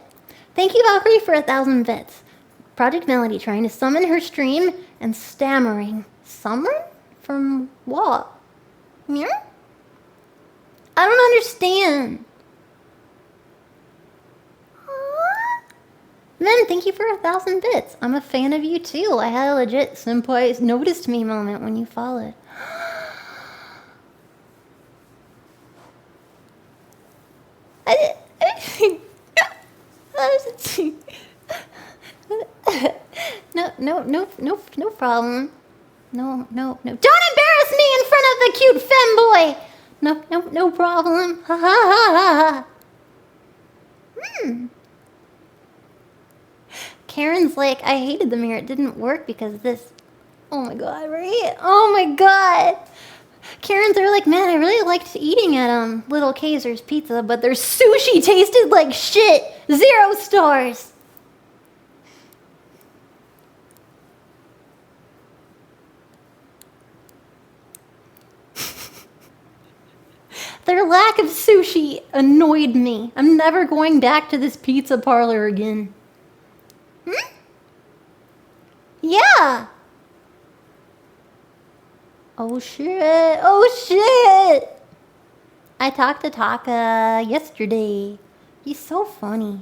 Speaker 1: Thank you, Valkyrie, for 1,000 bits. Project Melody trying to summon her stream and stammering. Summon? From what? Yeah? I don't understand. Men, thank you for 1,000 bits. I'm a fan of you too. I had a legit senpai noticed me moment when you followed. No problem. No. Don't embarrass me in front of the cute femboy. No problem. Ha ha ha ha. Karen's like, I hated the mirror. It didn't work because this. Oh my god, right? Oh my god. Karen's are like, man, I really liked eating at Little Kaiser's Pizza, but their sushi tasted like shit. 0 stars. Their lack of sushi annoyed me. I'm never going back to this pizza parlor again. Yeah. Oh shit. I talked to Taka yesterday. He's so funny.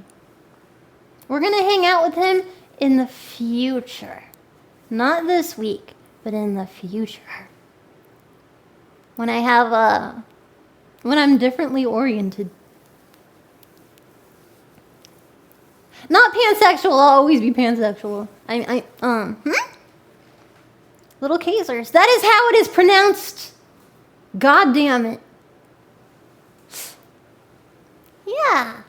Speaker 1: We're gonna hang out with him in the future. Not this week, but in the future. When I have when I'm differently oriented. Not pansexual, I'll always be pansexual. Little Kaisers. That is how it is pronounced. God damn it. Yeah.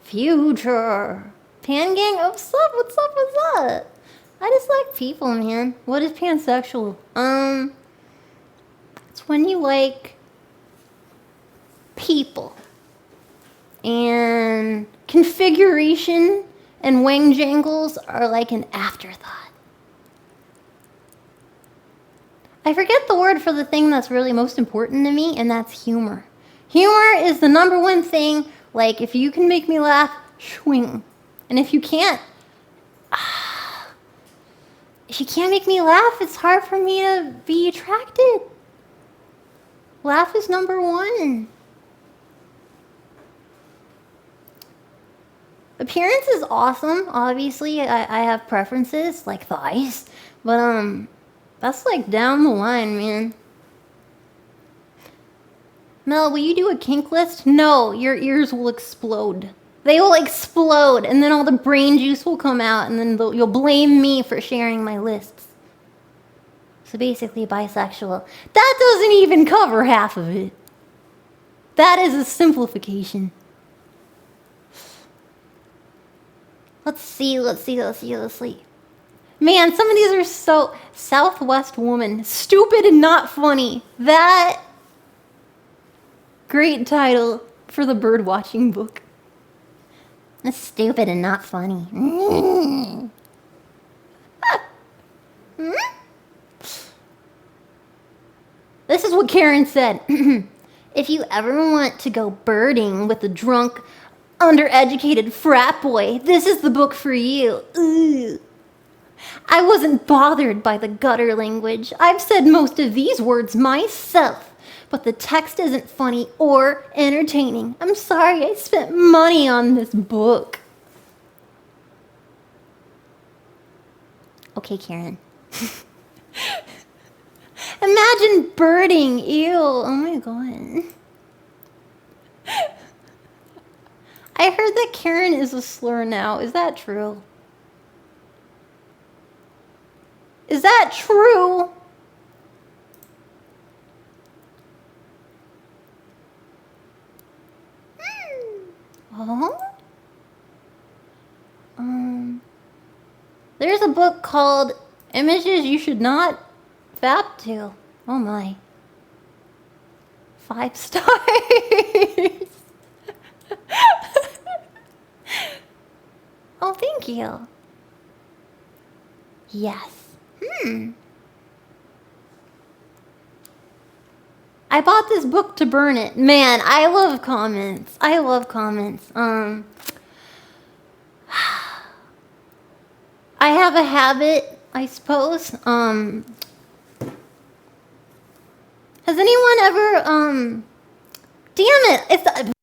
Speaker 1: Future. Pan gang, oh, what's up? I just like people, man. What is pansexual? It's when you like people. And configuration and wang jangles are like an afterthought. I forget the word for the thing that's really most important to me, and that's humor. Humor is the #1 thing. Like, if you can make me laugh, swing. And if you can't make me laugh, it's hard for me to be attracted. Laugh is #1. Appearance is awesome. Obviously, I have preferences, like thighs. But, that's like down the line, man. Mel, will you do a kink list? No, your ears will explode. They will explode, and then all the brain juice will come out, and then you'll blame me for sharing my lists. So basically, bisexual. That doesn't even cover half of it. That is a simplification. Let's see. Man, some of these are so... Southwest Woman. Stupid and not funny. That... Great title for the bird watching book. That's stupid and not funny. This is what Karen said. If you ever want to go birding with a drunk, undereducated frat boy, this is the book for you. Ugh. I wasn't bothered by the gutter language. I've said most of these words myself, but the text isn't funny or entertaining. I'm sorry I spent money on this book. Okay, Karen. Imagine birding. Ew. Oh my god. I heard that Karen is a slur now. Is that true? Is that true? Oh? There's a book called Images You Should Not Fap To. Oh my. 5 stars. Oh, thank you. Yes. I bought this book to burn it. Man, I love comments. I love comments. I have a habit, I suppose. Has anyone ever, damn it, it's the,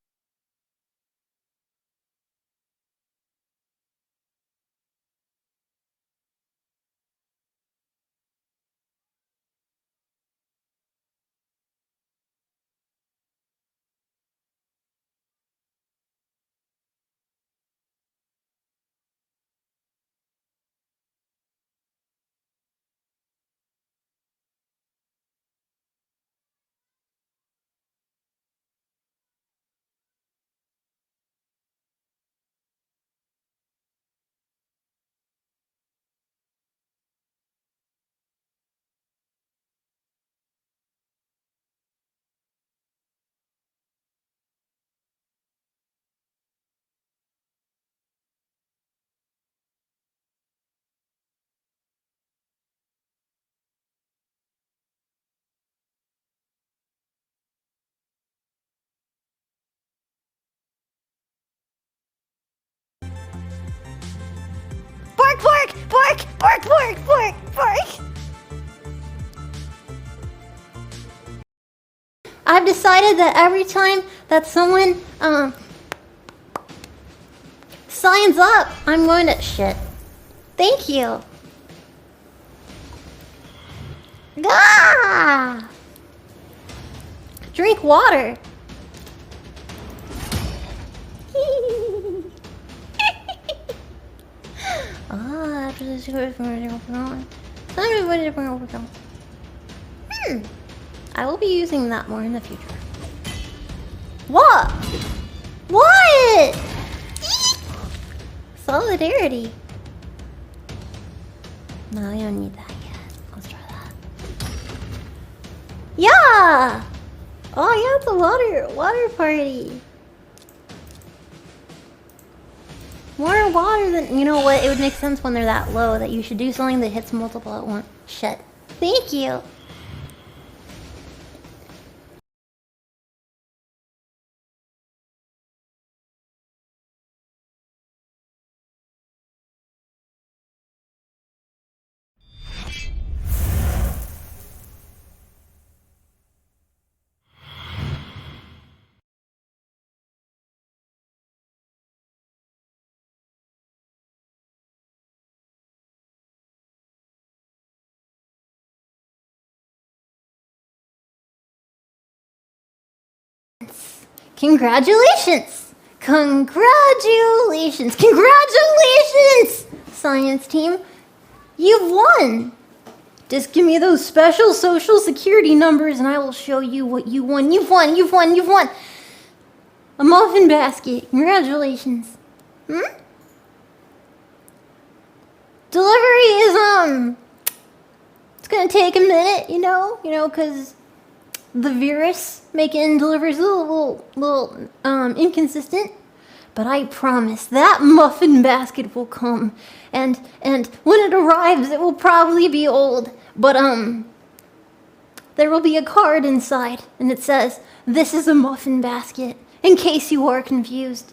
Speaker 1: bark, bark, bark, bark, bark, bark, bark. I've decided that every time that someone signs up, I'm going to shit. Thank you. Ah! Drink water. I will be using that more in the future. What? What? Solidarity. No, we don't need that yet. Let's try that. Yeah! Oh yeah, it's a water party. More water than, you know what, it would make sense when they're that low that you should do something that hits multiple at once. Shit. Thank you. Congratulations! Congratulations! Congratulations! Science team, you've won! Just give me those special social security numbers and I will show you what you won. You've won, you've won, you've won! A muffin basket. Congratulations. Delivery is, it's gonna take a minute, you know, cause the virus making deliveries a little inconsistent, but I promise that muffin basket will come, and when it arrives, it will probably be old. But There will be a card inside, and it says, "This is a muffin basket," in case you are confused.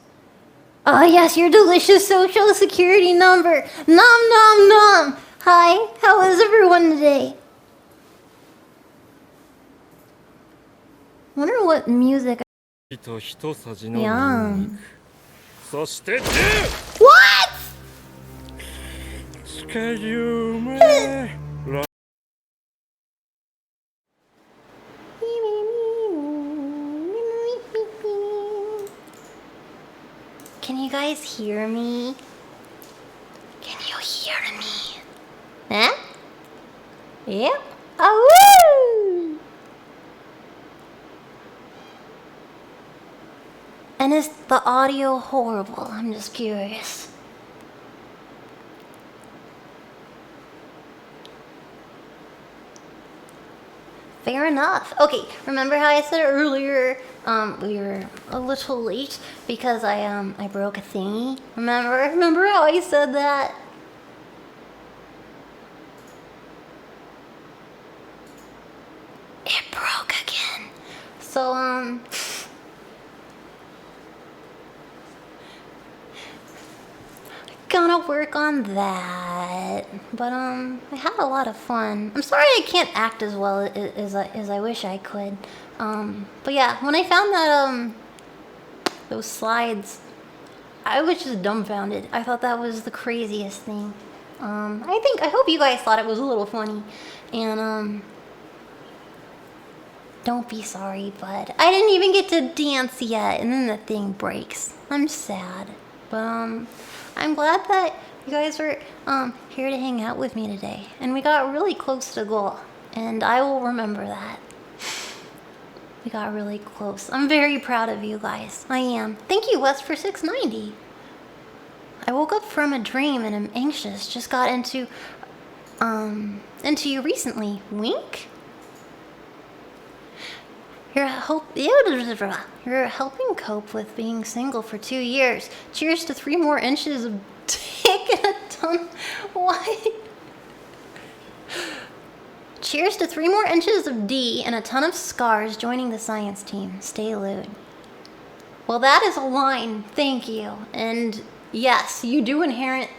Speaker 1: Ah, yes, your delicious social security number. Nom nom nom. Hi, how is everyone today? Wonder what music. Yum. What? Can you guys hear me? Can you hear me? Huh? Yep. Oh, woo! And is the audio horrible? I'm just curious. Fair enough. Okay, remember how I said earlier we were a little late because I broke a thingy? Remember how I said that? It broke again. So gonna work on that. But I had a lot of fun. I'm sorry I can't act as well as I wish I could. But yeah, when I found that those slides, I was just dumbfounded. I thought that was the craziest thing. I hope you guys thought it was a little funny. And don't be sorry, but I didn't even get to dance yet, and then the thing breaks. I'm sad. But I'm glad that you guys are here to hang out with me today. And we got really close to goal. And I will remember that. We got really close. I'm very proud of you guys. I am. Thank you, Wes, for 690. I woke up from a dream and I'm anxious. Just got into you recently. Wink? You're helping cope with being single for 2 years. Cheers to 3 more inches of dick and a ton. What? Cheers to 3 more inches of D and a ton of scars joining the science team. Stay lewd. Well, that is a line. Thank you. And yes, you inherit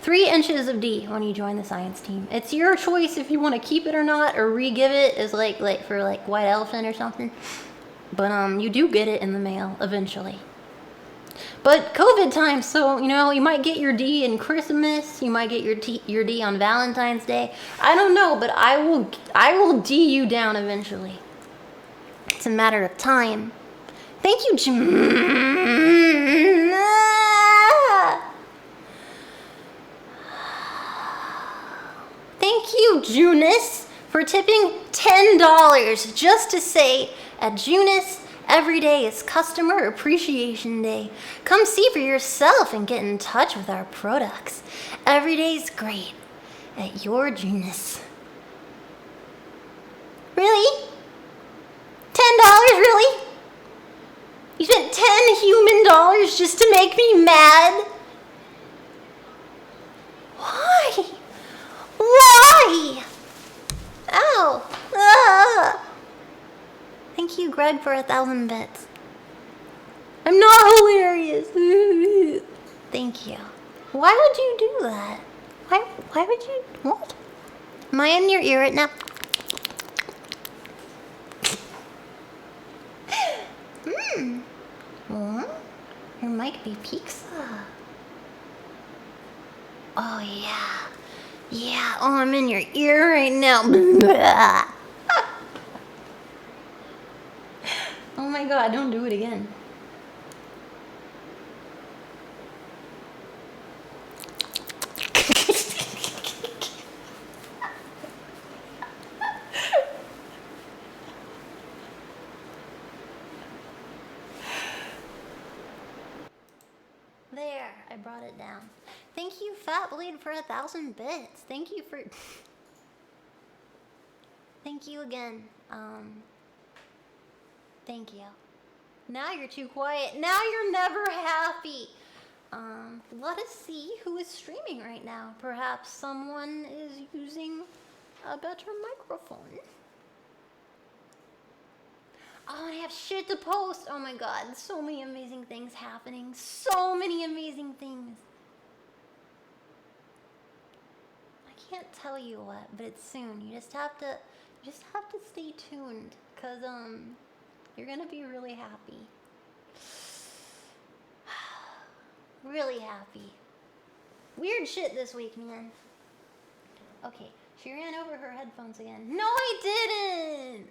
Speaker 1: 3 inches of D when you join the science team. It's your choice if you want to keep it or not, or re-give it as like for White Elephant or something. But you do get it in the mail eventually. But COVID time, so you might get your D in Christmas. You might get your D on Valentine's Day. I don't know, but I will D you down eventually. It's a matter of time. Thank you, Thank you, Junus, for tipping $10 just to say at Junus, every day is Customer Appreciation Day. Come see for yourself and get in touch with our products. Every day's great at your Junus. Really? $10, really? You spent 10 human dollars just to make me mad? Why? Why? Ow. Ah. Thank you, Greg, for 1,000 bits. I'm not hilarious. Thank you. Why would you do that? Why would you? What? Am I in your ear right now? There might be pizza. Oh, yeah. Yeah, oh, I'm in your ear right now. Oh my god, don't do it again. There, I brought it down. Thank you, Fat Blade, for 1,000 bits. Thank you for... Thank you again. Thank you. Now you're too quiet. Now you're never happy. Let us see who is streaming right now. Perhaps someone is using a better microphone. Oh, and I have shit to post. Oh my god, so many amazing things happening. So many amazing things. I can't tell you what, but it's soon. You just have to stay tuned, cause you're gonna be really happy. Really happy. Weird shit this week, man. Okay, she ran over her headphones again. No, I didn't!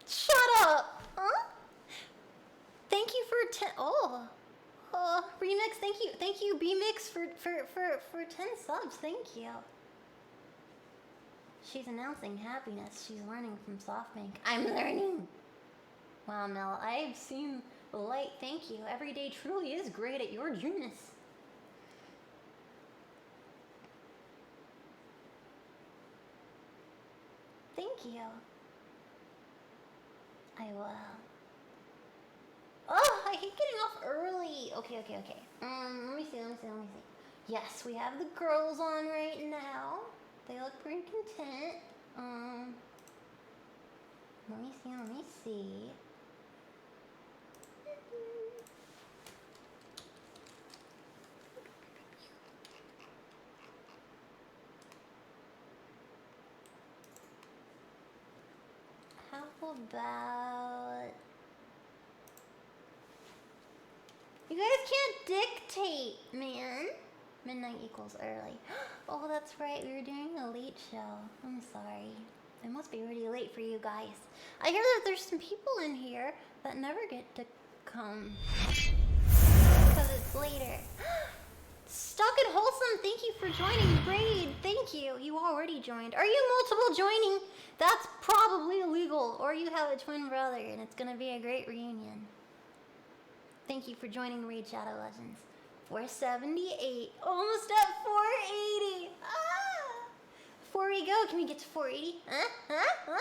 Speaker 1: Shut up! Huh? Thank you for Remix, thank you, B-Mix for 10 subs, thank you. She's announcing happiness. She's learning from SoftBank. I'm learning! Wow, Mel, I've seen the light. Thank you. Every day truly is great at your genius. Thank you. I will. Oh, I hate getting off early. Okay. Let me see. Yes, we have the girls on right now. They look pretty content. Let me see. How about... You guys can't dictate, man. Midnight equals early. Oh, that's right. We were doing a late show. I'm sorry. It must be really late for you guys. I hear that there's some people in here that never get to come because it's later. Stuck and Wholesome, thank you for joining. Braid, thank you. You already joined. Are you multiple joining? That's probably illegal. Or you have a twin brother and it's going to be a great reunion. Thank you for joining Raid Shadow Legends. 478. Almost at 480. Ah! Before we go, can we get to 480? Huh?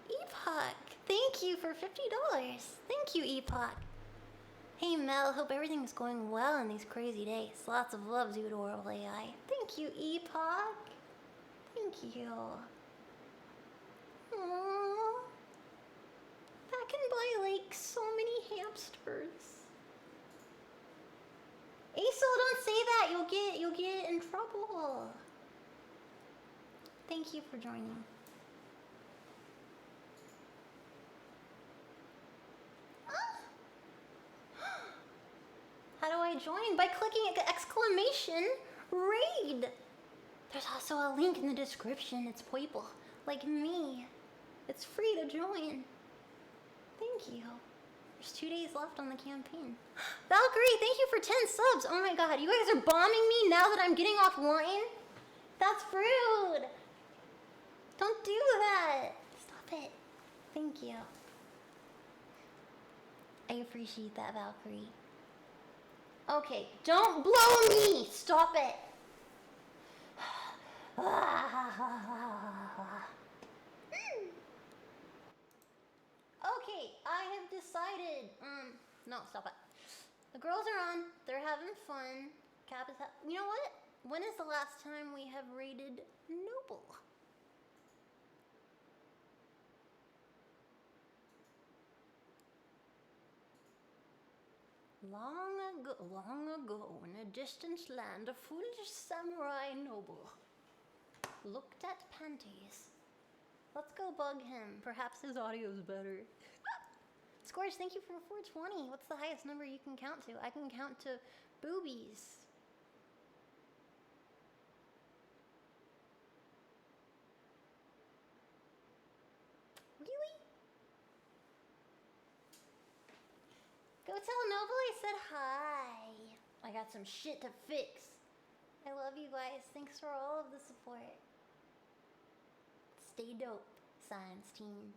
Speaker 1: Epoch. Thank you for $50. Thank you, Epoch. Hey, Mel. Hope everything's going well in these crazy days. Lots of love to adorable AI. Thank you, Epoch. Thank you. Aww. That can buy, like, so many hamsters. Aso, don't say that. You'll get in trouble. Thank you for joining. How do I join? By clicking exclamation raid. There's also a link in the description. It's people like me. It's free to join. Thank you. There's 2 days left on the campaign. Valkyrie, thank you for 10 subs. Oh my god, you guys are bombing me now that I'm getting offline? That's rude. Don't do that. Stop it. Thank you. I appreciate that, Valkyrie. Okay, don't blow me! Stop it! Okay, I have decided. No, stop it. The girls are on. They're having fun. Cap is you know what? When is the last time we have raided Noble? Long ago, in a distant land, a foolish samurai noble looked at panties. Let's go bug him. Perhaps his audio's better. Scorch, thank you for 420. What's the highest number you can count to? I can count to boobies. Really? Go tell Noble I said hi. I got some shit to fix. I love you guys. Thanks for all of the support. Stay dope, science team.